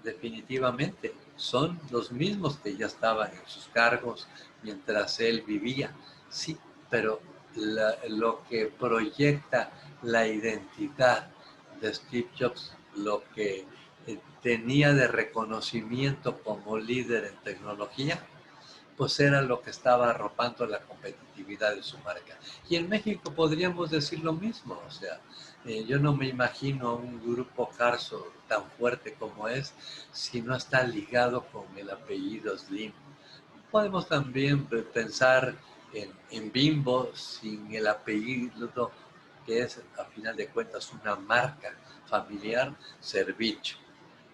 definitivamente son los mismos que ya estaban en sus cargos mientras él vivía, sí, pero lo que proyecta la identidad de Steve Jobs, lo que tenía de reconocimiento como líder en tecnología, pues era lo que estaba arropando la competitividad de su marca. Y en México podríamos decir lo mismo, o sea, yo no me imagino un grupo Carso tan fuerte como es si no está ligado con el apellido Slim. Podemos también pensar en Bimbo sin el apellido que es a final de cuentas una marca familiar, Servicho.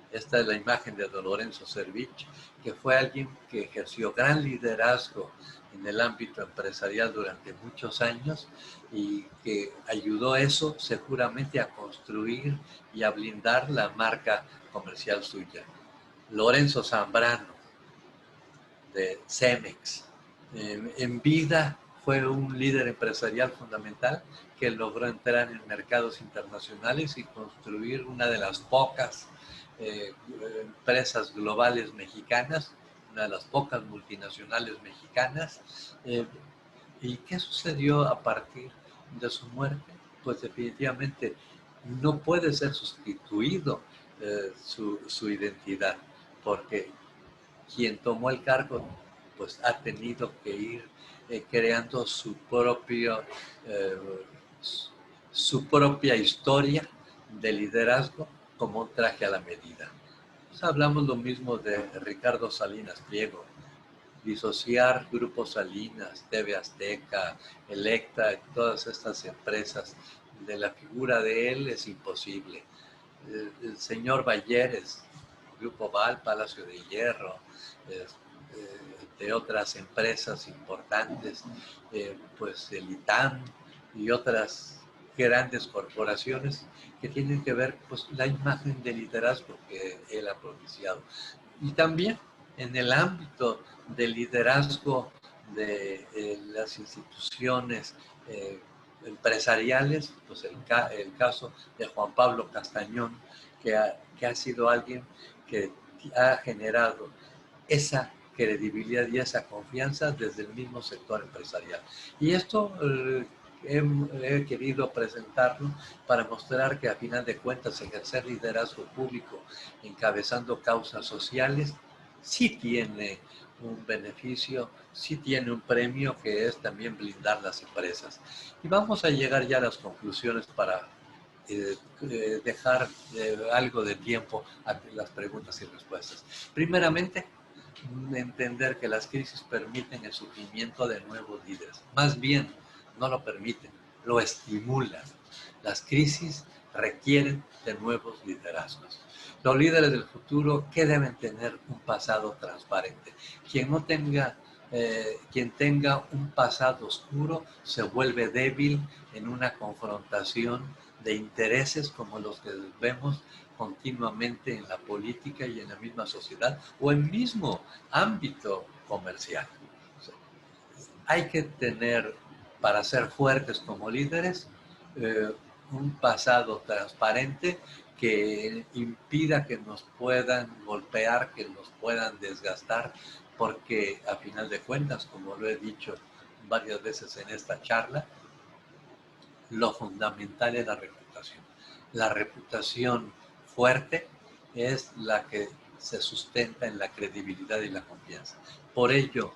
Esta es la imagen de Don Lorenzo Servich, que fue alguien que ejerció gran liderazgo en el ámbito empresarial durante muchos años y que ayudó eso seguramente a construir y a blindar la marca comercial suya. Lorenzo Zambrano, de Cemex, en vida fue un líder empresarial fundamental que logró entrar en mercados internacionales y construir una de las pocas empresas globales mexicanas, una de las pocas multinacionales mexicanas. ¿Y qué sucedió a partir de su muerte? Pues definitivamente no puede ser sustituido su identidad, porque quien tomó el cargo pues ha tenido que ir creando eh, su propia historia de liderazgo como un traje a la medida. Pues hablamos lo mismo de Ricardo Salinas Pliego. Disociar Grupo Salinas, TV Azteca, Electra, todas estas empresas de la figura de él es imposible. El señor Balleres, Grupo Val, Palacio de Hierro, de otras empresas importantes, pues el ITAM y otras grandes corporaciones que tienen que ver pues la imagen de liderazgo que él ha propiciado. Y también en el ámbito del liderazgo de las instituciones empresariales, pues el caso de Juan Pablo Castañón, que ha sido alguien que ha generado esa credibilidad y esa confianza desde el mismo sector empresarial. Y esto he querido presentarlo para mostrar que a final de cuentas ejercer liderazgo público encabezando causas sociales sí tiene un beneficio, sí tiene un premio, que es también blindar las empresas. Y vamos a llegar ya a las conclusiones para dejar algo de tiempo a las preguntas y respuestas. Primeramente, entender que las crisis permiten el surgimiento de nuevos líderes. Más bien, no lo permiten, lo estimulan. Las crisis requieren de nuevos liderazgos. Los líderes del futuro, ¿qué deben tener? Un pasado transparente. Quien no tenga, quien tenga un pasado oscuro se vuelve débil en una confrontación de intereses como los que vemos continuamente en la política y en la misma sociedad o en el mismo ámbito comercial. O sea, hay que tener, para ser fuertes como líderes, eh, un pasado transparente que impida que nos puedan golpear, que nos puedan desgastar, porque a final de cuentas, como lo he dicho varias veces en esta charla, lo fundamental es la reputación. La reputación fuerte es la que se sustenta en la credibilidad y la confianza. Por ello,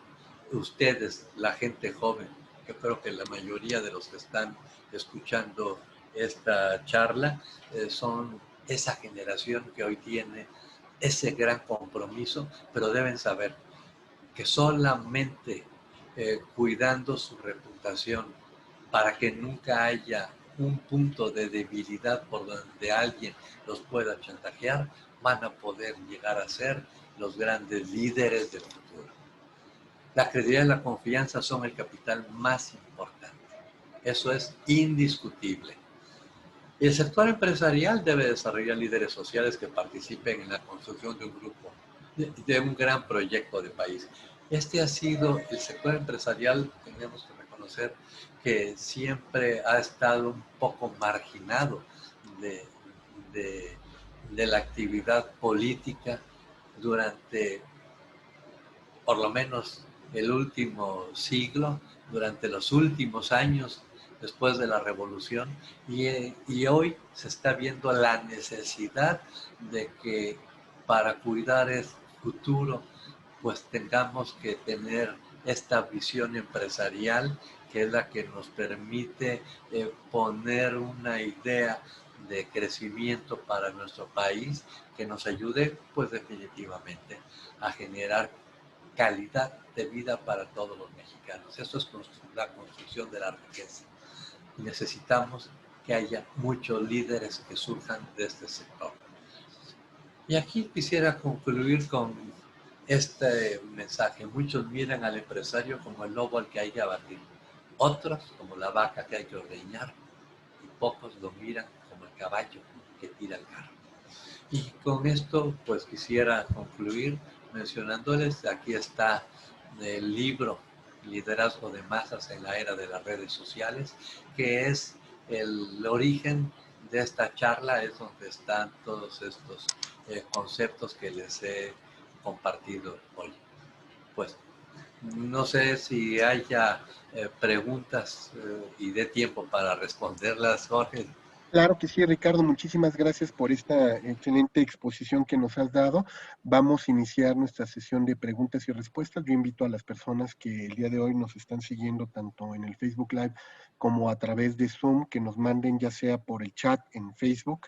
ustedes, la gente joven, yo creo que la mayoría de los que están escuchando esta charla son esa generación que hoy tiene ese gran compromiso, pero deben saber que solamente cuidando su reputación para que nunca haya un punto de debilidad por donde alguien los pueda chantajear, van a poder llegar a ser los grandes líderes del futuro. La credibilidad y la confianza son el capital más importante. Eso es indiscutible. Y el sector empresarial debe desarrollar líderes sociales que participen en la construcción de un grupo, de un gran proyecto de país. Este ha sido el sector empresarial, tenemos que reconocer, que siempre ha estado un poco marginado de, de, de la actividad política durante por lo menos el último siglo, durante los últimos años después de la revolución, y hoy se está viendo la necesidad de que para cuidar el futuro pues tengamos que tener esta visión empresarial que es la que nos permite poner una idea de crecimiento para nuestro país que nos ayude pues definitivamente a generar calidad de vida para todos los mexicanos. Eso es la construcción de la riqueza. Y necesitamos que haya muchos líderes que surjan de este sector. Y aquí quisiera concluir con este mensaje. Muchos miran al empresario como el lobo al que hay que abatir, otros como la vaca que hay que ordeñar, y pocos lo miran como el caballo que tira el carro. Y con esto pues quisiera concluir mencionándoles, aquí está el libro Liderazgo de Masas en la Era de las Redes Sociales, que es el origen de esta charla, es donde están todos estos conceptos que les he compartido hoy. Pues no sé si haya preguntas y dé tiempo para responderlas, Jorge. Claro que sí, Ricardo, muchísimas gracias por esta excelente exposición que nos has dado. Vamos a iniciar nuestra sesión de preguntas y respuestas. Yo invito a las personas que el día de hoy nos están siguiendo tanto en el Facebook Live como a través de Zoom, que nos manden ya sea por el chat en Facebook,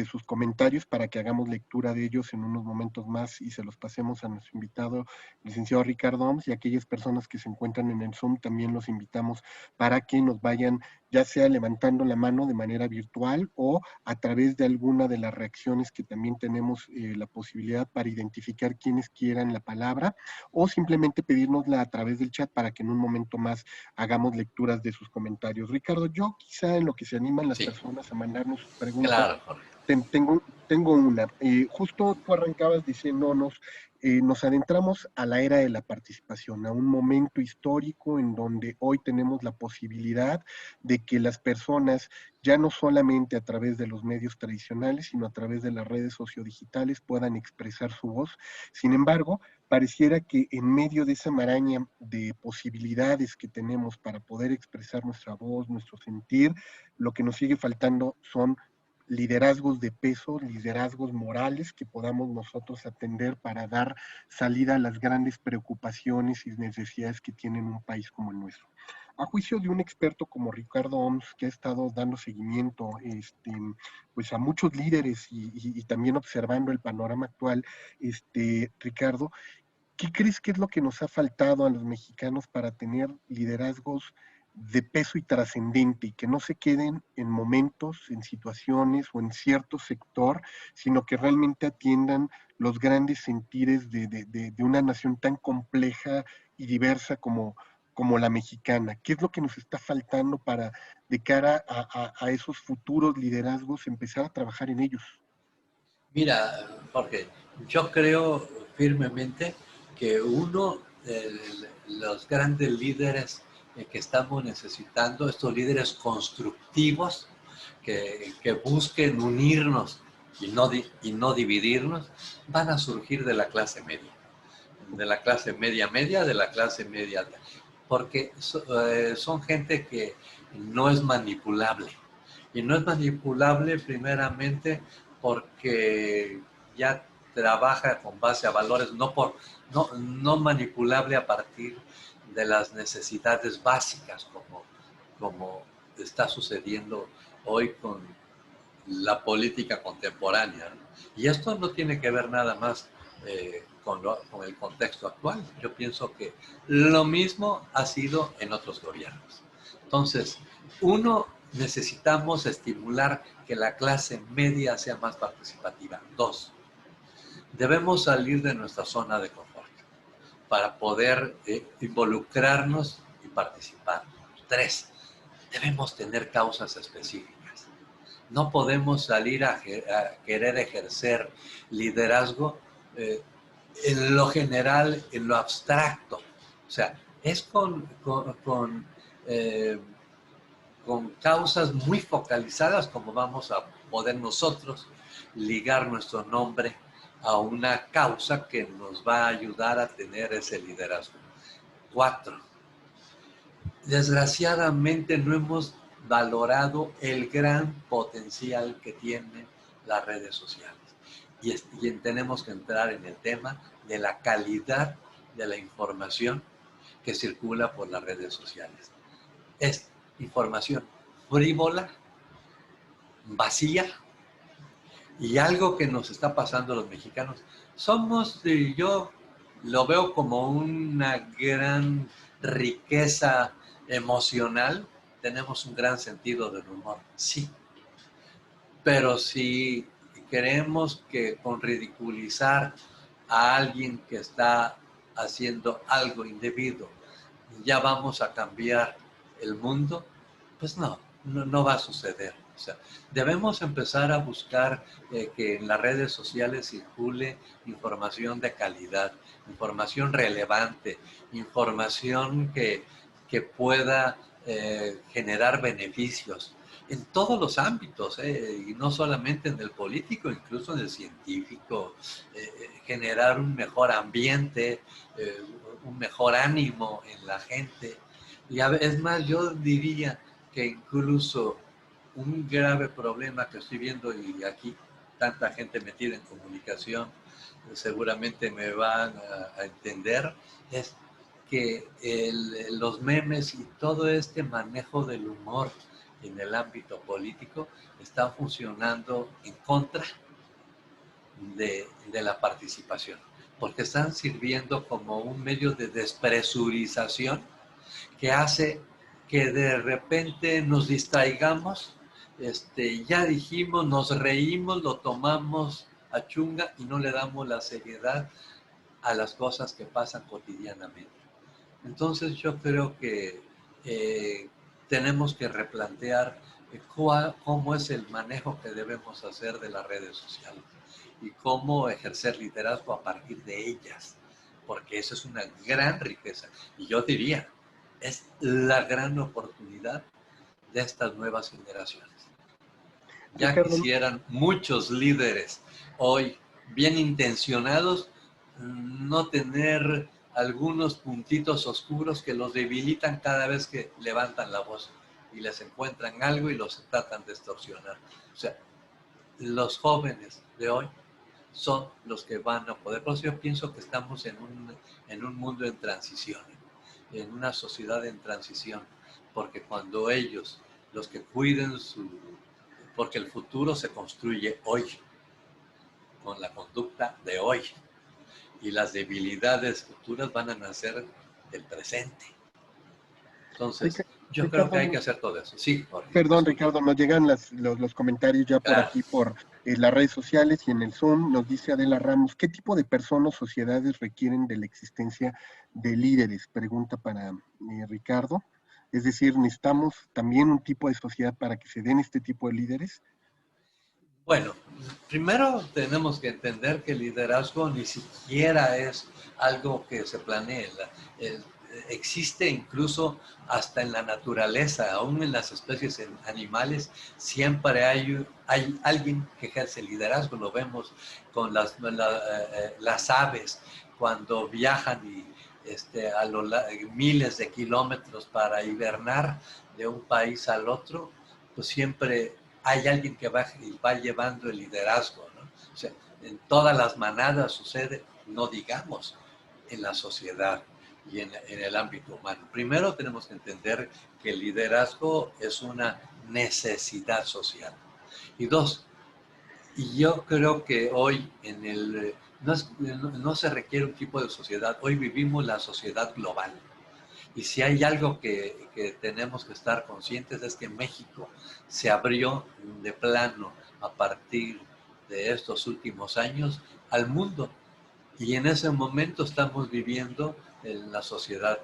sus comentarios para que hagamos lectura de ellos en unos momentos más y se los pasemos a nuestro invitado, licenciado Ricardo Oms, y aquellas personas que se encuentran en el Zoom también los invitamos para que nos vayan ya sea levantando la mano de manera virtual o a través de alguna de las reacciones que también tenemos la posibilidad para identificar quienes quieran la palabra o simplemente pedirnosla a través del chat para que en un momento más hagamos lecturas de sus comentarios. Ricardo, yo quizá en lo que se animan las Sí, personas a mandarnos sus preguntas, claro, Jorge. Tengo una. Justo tú arrancabas diciéndonos, nos adentramos a la era de la participación, a un momento histórico en donde hoy tenemos la posibilidad de que las personas, ya no solamente a través de los medios tradicionales, sino a través de las redes sociodigitales, puedan expresar su voz. Sin embargo, pareciera que en medio de esa maraña de posibilidades que tenemos para poder expresar nuestra voz, nuestro sentir, lo que nos sigue faltando son liderazgos de peso, liderazgos morales que podamos nosotros atender para dar salida a las grandes preocupaciones y necesidades que tiene un país como el nuestro. A juicio de un experto como Ricardo Oms, que ha estado dando seguimiento pues a muchos líderes y también observando el panorama actual, Ricardo, ¿qué crees que es lo que nos ha faltado a los mexicanos para tener liderazgos de peso y trascendente y que no se queden en momentos, en situaciones o en cierto sector, sino que realmente atiendan los grandes sentires de una nación tan compleja y diversa como la mexicana? ¿Qué es lo que nos está faltando para, de cara a esos futuros liderazgos, empezar a trabajar en ellos? Mira, Jorge, yo creo firmemente que uno de los grandes líderes que estamos necesitando, estos líderes constructivos que busquen unirnos y no dividirnos, van a surgir de la clase media, de la clase media media, de la clase media alta, porque son gente que no es manipulable. Y no es manipulable primeramente porque ya trabaja con base a valores, no manipulable a partir de las necesidades básicas como está sucediendo hoy con la política contemporánea, ¿no? Y esto no tiene que ver nada más con el contexto actual. Yo pienso que lo mismo ha sido en otros gobiernos. Entonces, uno, necesitamos estimular que la clase media sea más participativa. Dos, debemos salir de nuestra zona de confort para poder involucrarnos y participar. Tres, debemos tener causas específicas. No podemos salir a querer ejercer liderazgo en lo general, en lo abstracto. O sea, es eh, con causas muy focalizadas como vamos a poder nosotros ligar nuestro nombre a una causa que nos va a ayudar a tener ese liderazgo. Cuatro, desgraciadamente no hemos valorado el gran potencial que tienen las redes sociales. Y tenemos que entrar en el tema de la calidad de la información que circula por las redes sociales. Es información frívola, vacía, y algo que nos está pasando a los mexicanos. Yo lo veo como una gran riqueza emocional, tenemos un gran sentido del humor, sí, pero si queremos que con ridiculizar a alguien que está haciendo algo indebido, ya vamos a cambiar el mundo, pues no va a suceder. O sea, debemos empezar a buscar que en las redes sociales circule información de calidad, información relevante, información que pueda generar beneficios en todos los ámbitos, y no solamente en el político, incluso en el científico, generar un mejor ambiente, un mejor ánimo en la gente. Y es más, yo diría que incluso un grave problema que estoy viendo, y aquí tanta gente metida en comunicación seguramente me van a entender, es que los memes y todo este manejo del humor en el ámbito político están funcionando en contra de la participación, porque están sirviendo como un medio de despresurización que hace que de repente nos distraigamos, ya dijimos, nos reímos, lo tomamos a chunga y no le damos la seriedad a las cosas que pasan cotidianamente. Entonces yo creo que tenemos que replantear cómo es el manejo que debemos hacer de las redes sociales y cómo ejercer liderazgo a partir de ellas, porque eso es una gran riqueza. Y yo diría, es la gran oportunidad de estas nuevas generaciones. Ya Ricardo, quisieran muchos líderes hoy bien intencionados no tener algunos puntitos oscuros que los debilitan cada vez que levantan la voz y les encuentran algo y los tratan de extorsionar. O sea, los jóvenes de hoy son los que van a poder. Por eso yo pienso que estamos en un mundo en transición, en una sociedad en transición, porque cuando ellos, los que cuiden su... Porque el futuro se construye hoy, con la conducta de hoy, y las debilidades futuras van a nacer del presente. Entonces, yo creo que hay Ricardo, que hacer todo eso. Sí, Jorge, te perdón, escucho. Ricardo, nos llegan los comentarios ya por Claro. aquí, por las redes sociales y en el Zoom. Nos dice Adela Ramos, ¿qué tipo de personas o sociedades requieren de la existencia de líderes? Pregunta para Ricardo. Es decir, ¿necesitamos también un tipo de sociedad para que se den este tipo de líderes? Bueno, primero tenemos que entender que el liderazgo ni siquiera es algo que se planee. Existe incluso hasta en la naturaleza, aún en las especies animales, siempre hay alguien que ejerce liderazgo. Lo vemos con las aves cuando viajan a miles de kilómetros para hibernar de un país al otro, pues siempre hay alguien que va llevando el liderazgo, ¿no? O sea, en todas las manadas sucede, no digamos en la sociedad y en el ámbito humano. Primero tenemos que entender que el liderazgo es una necesidad social. Y dos, y yo creo que hoy no se requiere un tipo de sociedad, hoy vivimos la sociedad global. Y si hay algo que tenemos que estar conscientes es que México se abrió de plano a partir de estos últimos años al mundo. Y en ese momento estamos viviendo en la sociedad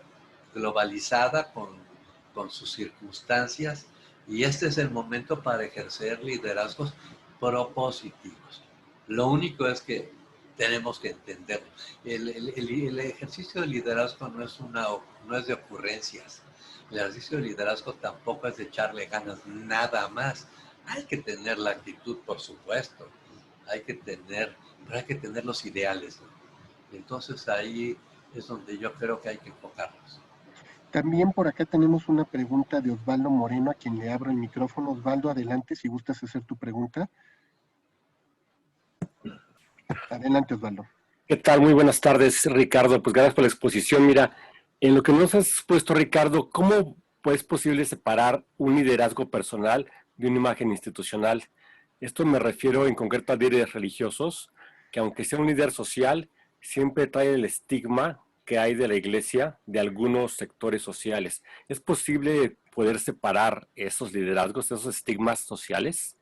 globalizada con sus circunstancias y este es el momento para ejercer liderazgos propositivos. Lo único es que tenemos que entenderlo. El ejercicio de liderazgo no es de ocurrencias. El ejercicio de liderazgo tampoco es de echarle ganas, nada más. Hay que tener la actitud, por supuesto. Pero hay que tener los ideales, ¿no? Entonces ahí es donde yo creo que hay que enfocarnos. También por acá tenemos una pregunta de Osvaldo Moreno, a quien le abro el micrófono. Osvaldo, adelante, si gustas hacer tu pregunta. Adelante, Osvaldo. ¿Qué tal? Muy buenas tardes, Ricardo. Pues gracias por la exposición. Mira, en lo que nos has puesto, Ricardo, ¿cómo es posible separar un liderazgo personal de una imagen institucional? Esto me refiero en concreto a líderes religiosos, que aunque sea un líder social, siempre trae el estigma que hay de la iglesia de algunos sectores sociales. ¿Es posible poder separar esos liderazgos, esos estigmas sociales?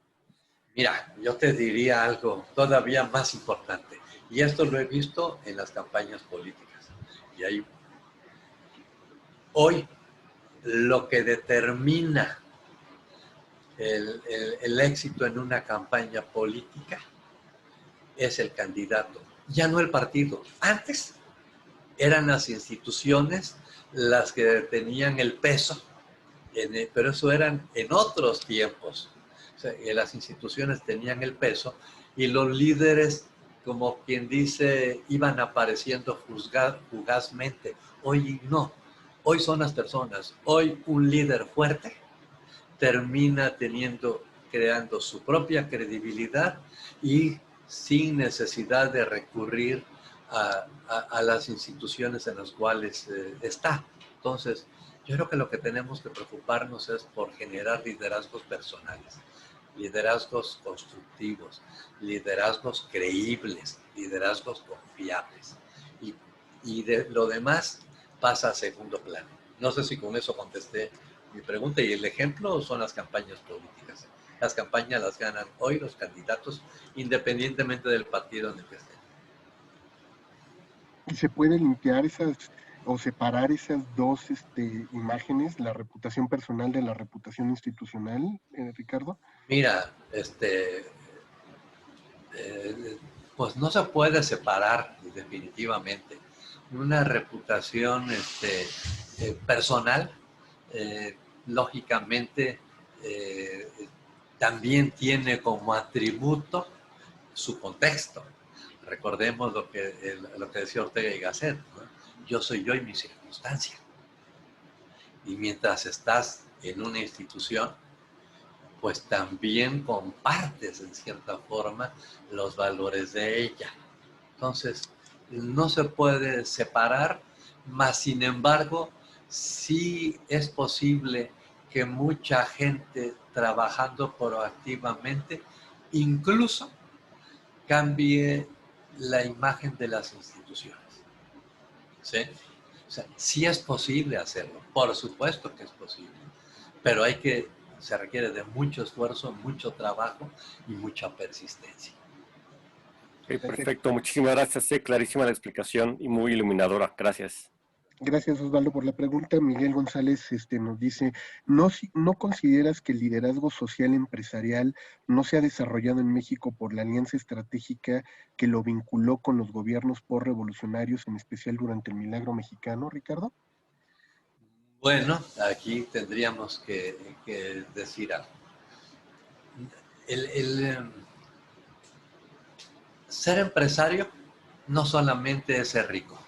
Mira, yo te diría algo todavía más importante, y esto lo he visto en las campañas políticas. Y hoy lo que determina el éxito en una campaña política es el candidato, ya no el partido. Antes eran las instituciones las que tenían el peso, pero eso eran en otros tiempos. O sea, las instituciones tenían el peso y los líderes, como quien dice, iban apareciendo fugazmente. Hoy no, hoy son las personas. Hoy un líder fuerte termina creando su propia credibilidad y sin necesidad de recurrir a las instituciones en las cuales está. Entonces, yo creo que lo que tenemos que preocuparnos es por generar liderazgos personales, liderazgos constructivos, liderazgos creíbles, liderazgos confiables. Y, lo demás pasa a segundo plano. No sé si con eso contesté mi pregunta y el ejemplo son las campañas políticas. Las campañas las ganan hoy los candidatos independientemente del partido en el que estén. ¿Y se puede limpiar o separar esas dos imágenes, la reputación personal de la reputación institucional, Ricardo? Mira, pues no se puede separar definitivamente. Una reputación personal, lógicamente, eh, también tiene como atributo su contexto. Recordemos lo que decía Ortega y Gasset, ¿no? Yo soy yo y mi circunstancia. Y mientras estás en una institución, pues también compartes en cierta forma los valores de ella. Entonces, no se puede separar, mas sin embargo, sí es posible que mucha gente trabajando proactivamente incluso cambie la imagen de las instituciones. ¿Sí? O sea, sí es posible hacerlo, por supuesto que es posible, pero se requiere de mucho esfuerzo, mucho trabajo y mucha persistencia. Ok, perfecto, muchísimas gracias. Clarísima la explicación y muy iluminadora. Gracias. Gracias, Osvaldo, por la pregunta. Miguel González nos dice, ¿no consideras que el liderazgo social empresarial no se ha desarrollado en México por la alianza estratégica que lo vinculó con los gobiernos postrevolucionarios, en especial durante el Milagro Mexicano, Ricardo? Bueno, aquí tendríamos que decir algo. El ser empresario no solamente es ser rico.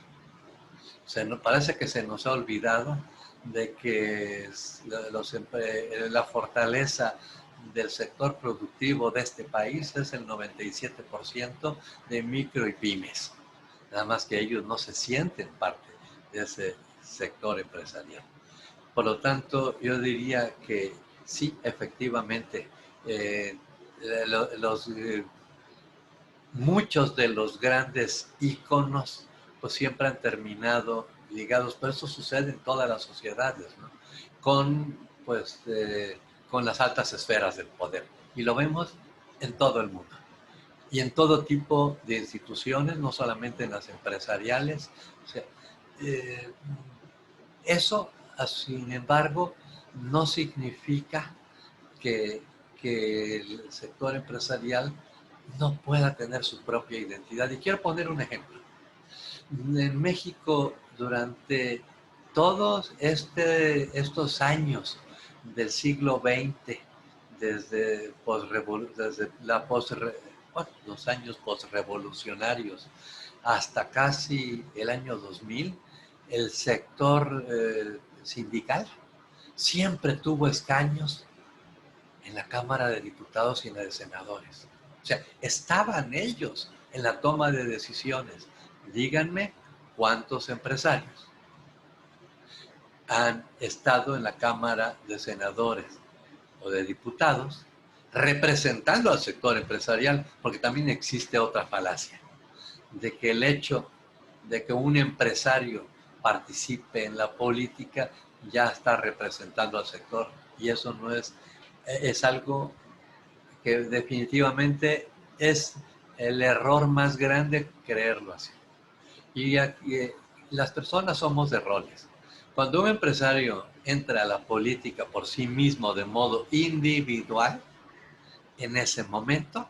Parece que se nos ha olvidado de que la fortaleza del sector productivo de este país es el 97% de micro y pymes. Nada más que ellos no se sienten parte de ese sector empresarial. Por lo tanto, yo diría que sí, efectivamente, eh, los muchos de los grandes íconos pues siempre han terminado ligados, pero eso sucede en todas las sociedades, ¿no? Con las altas esferas del poder. Y lo vemos en todo el mundo. Y en todo tipo de instituciones, no solamente en las empresariales. O sea, eh, eso, sin embargo, no significa que, que el sector empresarial no pueda tener su propia identidad. Y quiero poner un ejemplo. En México, durante todos estos años del siglo XX, desde, desde los años postrevolucionarios hasta casi el año 2000, el sector sindical siempre tuvo escaños en la Cámara de Diputados y en la de Senadores. O sea, estaban ellos en la toma de decisiones. Díganme cuántos empresarios han estado en la Cámara de Senadores o de Diputados representando al sector empresarial, porque también existe otra falacia, de que el hecho de que un empresario participe en la política ya está representando al sector, y eso no es algo que definitivamente es el error más grande creerlo así. Y aquí, las personas somos de roles. Cuando un empresario entra a la política por sí mismo de modo individual, en ese momento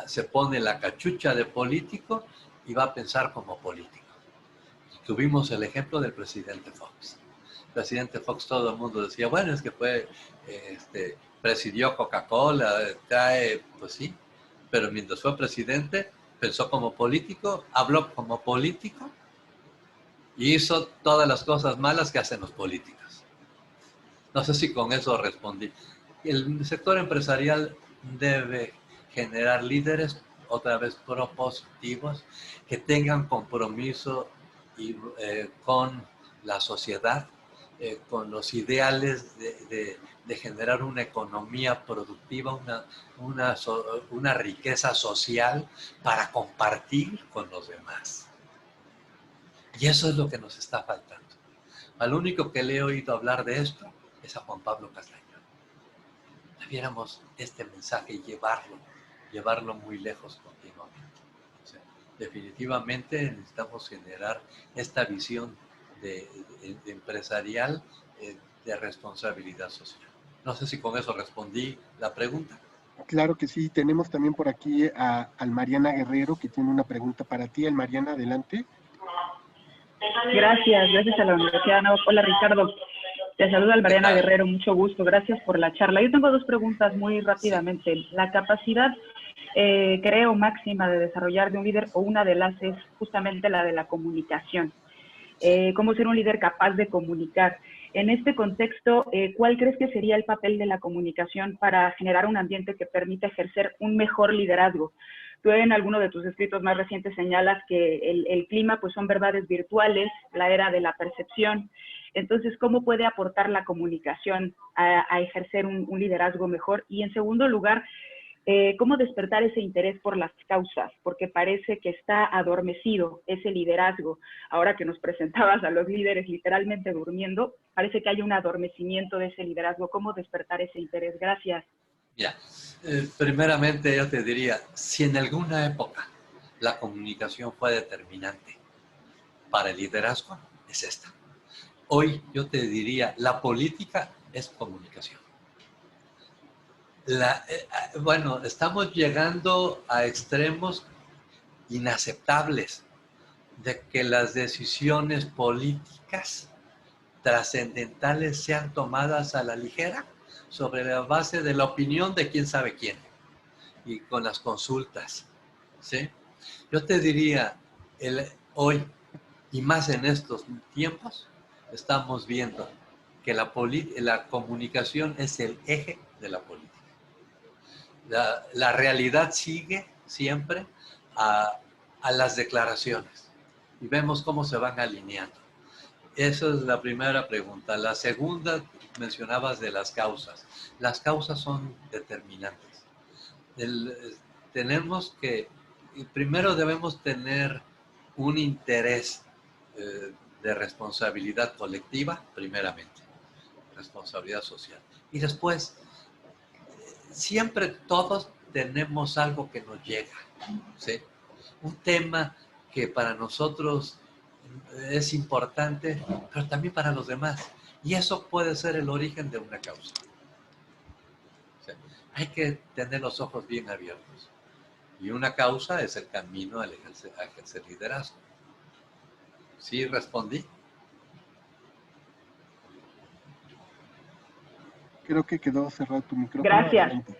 se pone la cachucha de político y va a pensar como político. Tuvimos el ejemplo del presidente Fox. El presidente Fox, todo el mundo decía, bueno, es que presidió Coca-Cola, pues sí, pero mientras fue presidente, pensó como político, habló como político y hizo todas las cosas malas que hacen los políticos. No sé si con eso respondí. El sector empresarial debe generar líderes, otra vez propositivos, que tengan compromiso con la sociedad, con los ideales de generar una economía productiva, una riqueza social para compartir con los demás. Y eso es lo que nos está faltando. Al único que le he oído hablar de esto es a Juan Pablo Castañón. Debiéramos este mensaje y llevarlo muy lejos continuamente. O sea, definitivamente necesitamos generar esta visión empresarial de responsabilidad social. No sé si con eso respondí la pregunta. Claro que sí, tenemos también por aquí al Mariana Guerrero, que tiene una pregunta para ti. El Mariana, adelante. Gracias a la Universidad. Hola Ricardo, te saluda Mariana Guerrero, mucho gusto, gracias por la charla. Yo tengo dos preguntas muy rápidamente. Sí. La capacidad, creo, máxima de desarrollar de un líder, o una de las es justamente la de la comunicación. Cómo ser un líder capaz de comunicar. En este contexto, ¿cuál crees que sería el papel de la comunicación para generar un ambiente que permita ejercer un mejor liderazgo? Tú en alguno de tus escritos más recientes señalas que el clima pues son verdades virtuales, la era de la percepción. Entonces, ¿cómo puede aportar la comunicación a ejercer un liderazgo mejor? Y en segundo lugar, ¿cómo despertar ese interés por las causas? Porque parece que está adormecido ese liderazgo. Ahora que nos presentabas a los líderes literalmente durmiendo, parece que hay un adormecimiento de ese liderazgo. ¿Cómo despertar ese interés? Gracias. Ya, primeramente yo te diría, si en alguna época la comunicación fue determinante para el liderazgo, es esta. Hoy yo te diría, la política es comunicación. Bueno, estamos llegando a extremos inaceptables de que las decisiones políticas trascendentales sean tomadas a la ligera sobre la base de la opinión de quién sabe quién y con las consultas, ¿sí? Yo te diría, hoy y más en estos tiempos, estamos viendo que la comunicación es el eje de la política. La realidad sigue siempre a las declaraciones y vemos cómo se van alineando. Esa es la primera pregunta. La segunda, mencionabas de las causas. Las causas son determinantes. Primero debemos tener un interés de responsabilidad colectiva, primeramente, responsabilidad social. Y después, siempre todos tenemos algo que nos llega, ¿sí? Un tema que para nosotros es importante, pero también para los demás. Y eso puede ser el origen de una causa. ¿Sí? Hay que tener los ojos bien abiertos. Y una causa es el camino a ejercer liderazgo. ¿Sí respondí? Creo que quedó cerrado tu micrófono. Gracias. Adelante.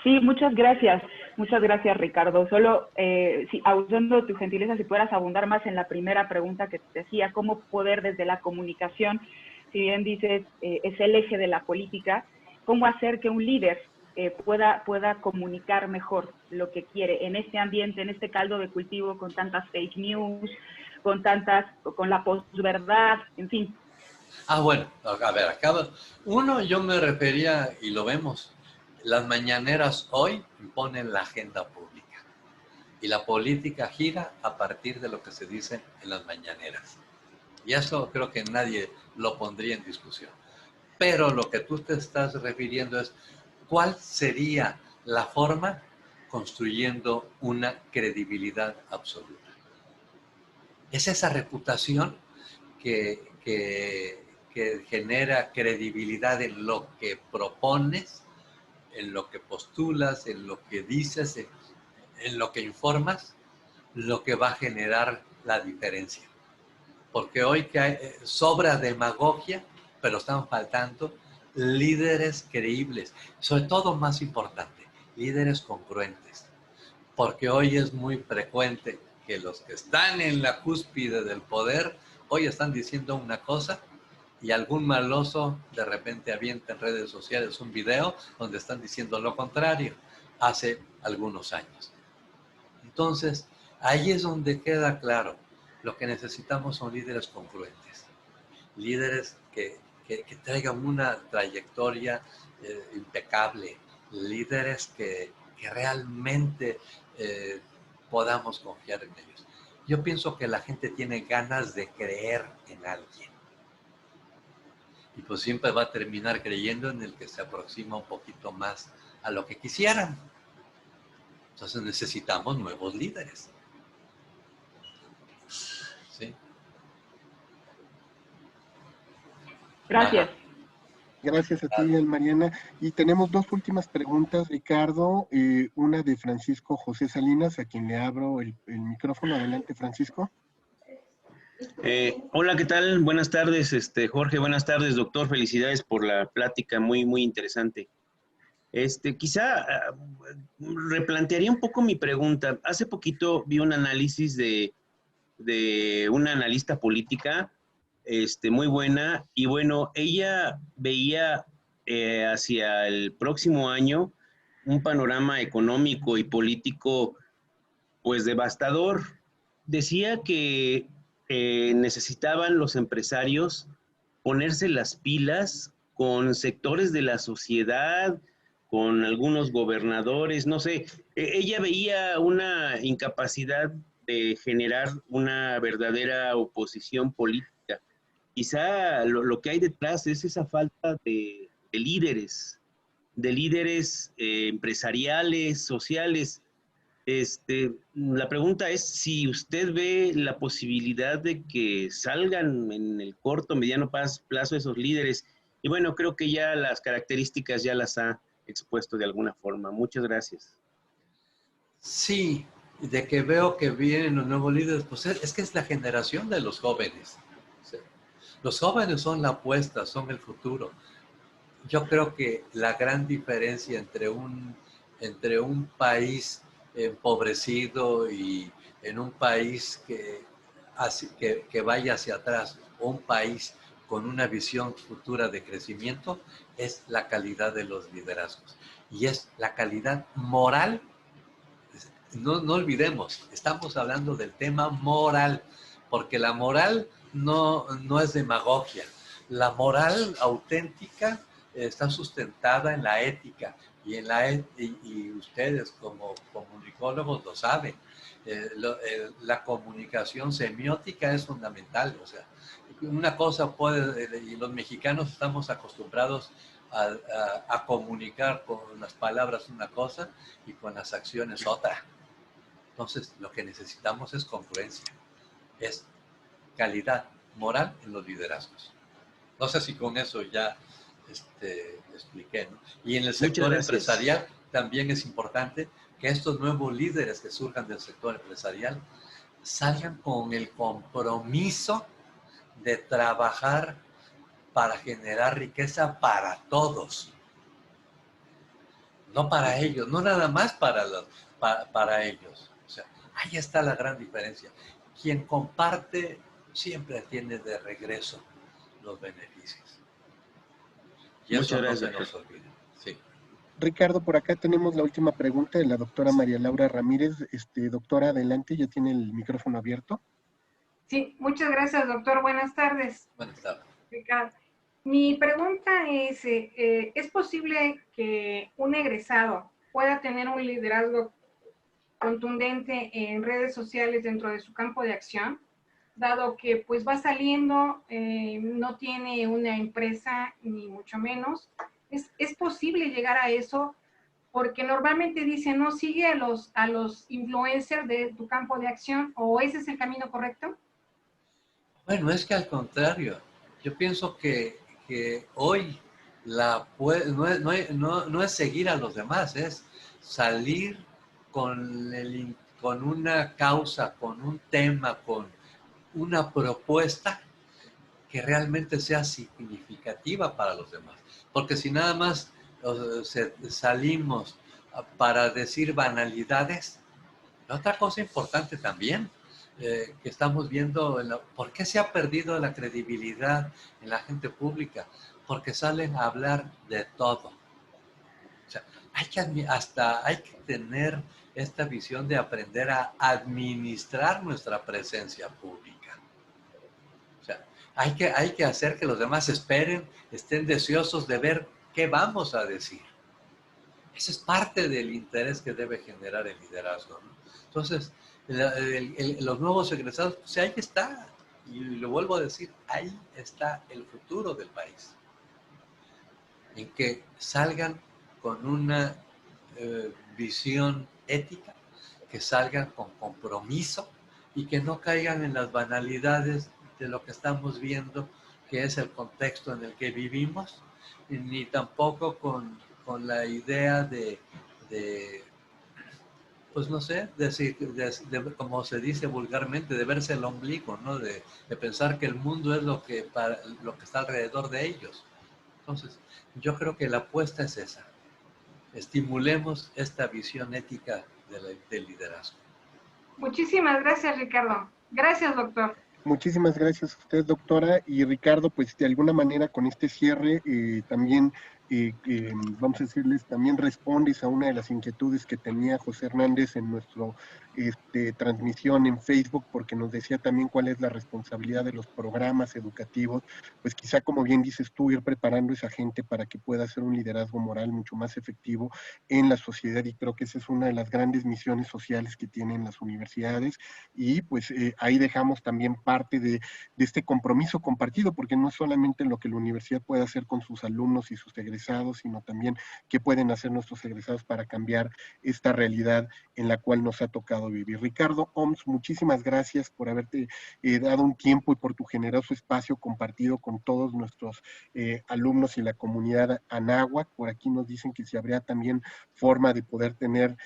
Sí, muchas gracias. Muchas gracias, Ricardo. Solo, usando tu gentileza, si pudieras abundar más en la primera pregunta que te decía, ¿cómo poder desde la comunicación, si bien dices, es el eje de la política, cómo hacer que un líder pueda comunicar mejor lo que quiere en este ambiente, en este caldo de cultivo con tantas fake news, con la posverdad, en fin? Bueno, a ver, yo me refería, y lo vemos, las mañaneras hoy imponen la agenda pública y la política gira a partir de lo que se dice en las mañaneras. Y eso creo que nadie lo pondría en discusión. Pero lo que tú te estás refiriendo es, ¿cuál sería la forma construyendo una credibilidad absoluta? Es esa reputación que genera credibilidad en lo que propones, en lo que postulas, en lo que dices, en lo que informas, lo que va a generar la diferencia. Porque hoy sobra demagogia, pero están faltando líderes creíbles. Sobre todo, más importante, líderes congruentes. Porque hoy es muy frecuente que los que están en la cúspide del poder hoy están diciendo una cosa y algún maloso de repente avienta en redes sociales un video donde están diciendo lo contrario hace algunos años. Entonces, ahí es donde queda claro, lo que necesitamos son líderes congruentes, líderes que traigan una trayectoria impecable, líderes que realmente podamos confiar en ellos. Yo pienso que la gente tiene ganas de creer en alguien. Y pues siempre va a terminar creyendo en el que se aproxima un poquito más a lo que quisieran. Entonces necesitamos nuevos líderes. ¿Sí? Gracias. Ajá. Gracias a ti, Mariana. Y tenemos dos últimas preguntas, Ricardo. Una de Francisco José Salinas, a quien le abro el micrófono. Adelante, Francisco. Hola, ¿qué tal? Buenas tardes, Jorge, buenas tardes, doctor. Felicidades por la plática, muy, muy interesante. Quizá replantearía un poco mi pregunta. Hace poquito vi un análisis de una analista política, muy buena, y bueno, ella veía hacia el próximo año un panorama económico y político, pues devastador. Decía que necesitaban los empresarios ponerse las pilas con sectores de la sociedad, con algunos gobernadores, no sé. Ella veía una incapacidad de generar una verdadera oposición política. Quizá lo que hay detrás es esa falta de líderes empresariales, sociales. La pregunta es si usted ve la posibilidad de que salgan en el corto, mediano plazo esos líderes. Y bueno, creo que ya las características ya las ha expuesto de alguna forma. Muchas gracias. Sí, de que veo que vienen los nuevos líderes, pues es que es la generación de los jóvenes. ¿Sí? Los jóvenes son la apuesta, son el futuro. Yo creo que la gran diferencia entre un país empobrecido y en un país que vaya hacia atrás, o un país con una visión futura de crecimiento, es la calidad de los liderazgos. Y es la calidad moral. No olvidemos, estamos hablando del tema moral, porque la moral no es demagogia. La moral auténtica está sustentada en la ética y ustedes como comunicólogos lo saben. La comunicación semiótica es fundamental. O sea, una cosa y los mexicanos estamos acostumbrados a comunicar con las palabras una cosa y con las acciones otra. Entonces, lo que necesitamos es congruencia, es calidad moral en los liderazgos. No sé si con eso ya expliqué, ¿no? Y en el sector empresarial también es importante que estos nuevos líderes que surjan del sector empresarial salgan con el compromiso de trabajar para generar riqueza para todos. No para ellos, no nada más para ellos. O sea, ahí está la gran diferencia. Quien comparte siempre tiene de regreso los beneficios. Y eso Muchas gracias, no se nos olvide. Sí. Ricardo, por acá tenemos la última pregunta de la doctora María Laura Ramírez. Doctora, adelante, ya tiene el micrófono abierto. Sí, muchas gracias, doctor. Buenas tardes. Buenas tardes. Ricardo. Mi pregunta ¿es posible que un egresado pueda tener un liderazgo contundente en redes sociales dentro de su campo de acción, dado que pues va saliendo, no tiene una empresa ni mucho menos? ¿Es posible llegar a eso? Porque normalmente dicen, no, sigue a los influencers de tu campo de acción, ¿o ese es el camino correcto? Bueno, es que al contrario, yo pienso que hoy no es seguir a los demás, es salir con una causa, con un tema, con una propuesta que realmente sea significativa para los demás. Porque si nada más salimos para decir banalidades, otra cosa importante también que estamos viendo, ¿por qué se ha perdido la credibilidad en la gente pública? Porque salen a hablar de todo. O sea, hay que tener esta visión de aprender a administrar nuestra presencia pública. O sea, hay que hacer que los demás estén deseosos de ver qué vamos a decir. Ese es parte del interés que debe generar el liderazgo, ¿no? Entonces, los nuevos egresados, pues ahí está, y lo vuelvo a decir, ahí está el futuro del país. En que salgan con una visión ética, que salgan con compromiso y que no caigan en las banalidades de lo que estamos viendo que es el contexto en el que vivimos, ni tampoco con la idea de pues no sé, como se dice vulgarmente, de verse el ombligo, ¿no? De pensar que el mundo es lo que está alrededor de ellos. Entonces, yo creo que la apuesta es esa. Estimulemos esta visión ética del liderazgo. Muchísimas gracias, Ricardo. Gracias, doctor. Muchísimas gracias a usted, doctora. Y Ricardo, pues de alguna manera con este cierre también, vamos a decirles, también respondes a una de las inquietudes que tenía José Hernández en nuestra transmisión en Facebook, porque nos decía también cuál es la responsabilidad de los programas educativos. Pues quizá, como bien dices tú, ir preparando a esa gente para que pueda hacer un liderazgo moral mucho más efectivo en la sociedad. Y creo que esa es una de las grandes misiones sociales que tienen las universidades. Y pues ahí dejamos también parte de este compromiso compartido, porque no es solamente lo que la universidad puede hacer con sus alumnos y sus egresados, sino también qué pueden hacer nuestros egresados para cambiar esta realidad en la cual nos ha tocado vivir. Ricardo Oms, muchísimas gracias por haberte dado un tiempo y por tu generoso espacio compartido con todos nuestros alumnos y la comunidad Anáhuac. Por aquí nos dicen que si habría también forma de poder tener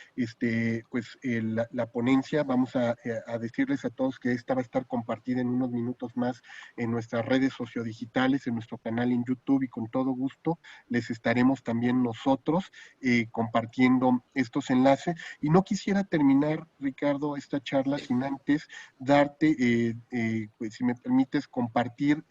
la ponencia. Vamos a decirles a todos que esta va a estar compartida en unos minutos más en nuestras redes sociodigitales, en nuestro canal en YouTube, y con todo gusto les estaremos también nosotros compartiendo estos enlaces. Y no quisiera terminar, Ricardo, esta charla sin antes darte, pues si me permites, compartir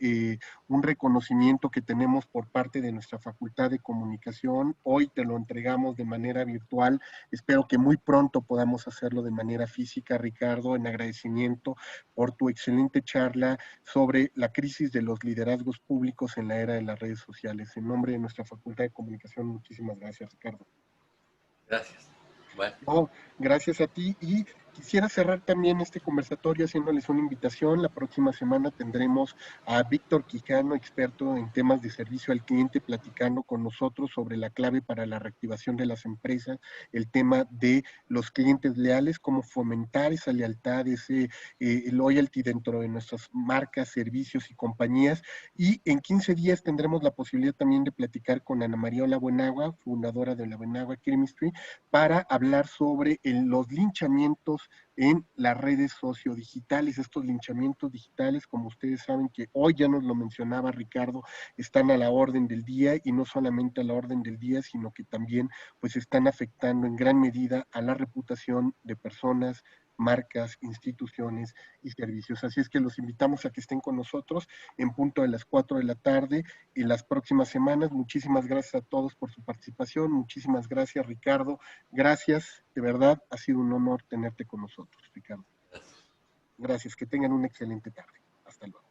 un reconocimiento que tenemos por parte de nuestra Facultad de Comunicación. Hoy te lo entregamos de manera virtual. Espero que muy pronto podamos hacerlo de manera física, Ricardo, en agradecimiento por tu excelente charla sobre la crisis de los liderazgos públicos en la era de las redes sociales. En nombre de nuestra Facultad de Comunicación, muchísimas gracias, Ricardo. Gracias. Bueno. No, gracias a ti. Y quisiera cerrar también este conversatorio haciéndoles una invitación. La próxima semana tendremos a Víctor Quijano, experto en temas de servicio al cliente, platicando con nosotros sobre la clave para la reactivación de las empresas, el tema de los clientes leales, cómo fomentar esa lealtad, ese loyalty dentro de nuestras marcas, servicios y compañías. Y en 15 días tendremos la posibilidad también de platicar con Ana María Buenagua, fundadora de la Buenagua Chemistry, para hablar sobre los linchamientos en las redes sociodigitales. Estos linchamientos digitales, como ustedes saben que hoy ya nos lo mencionaba Ricardo, están a la orden del día, y no solamente a la orden del día, sino que también pues están afectando en gran medida a la reputación de personas, marcas, instituciones y servicios. Así es que los invitamos a que estén con nosotros en punto de las 4 de la tarde en las próximas semanas. Muchísimas gracias a todos por su participación. Muchísimas gracias, Ricardo. Gracias, de verdad, ha sido un honor tenerte con nosotros, Ricardo. Gracias, que tengan una excelente tarde. Hasta luego.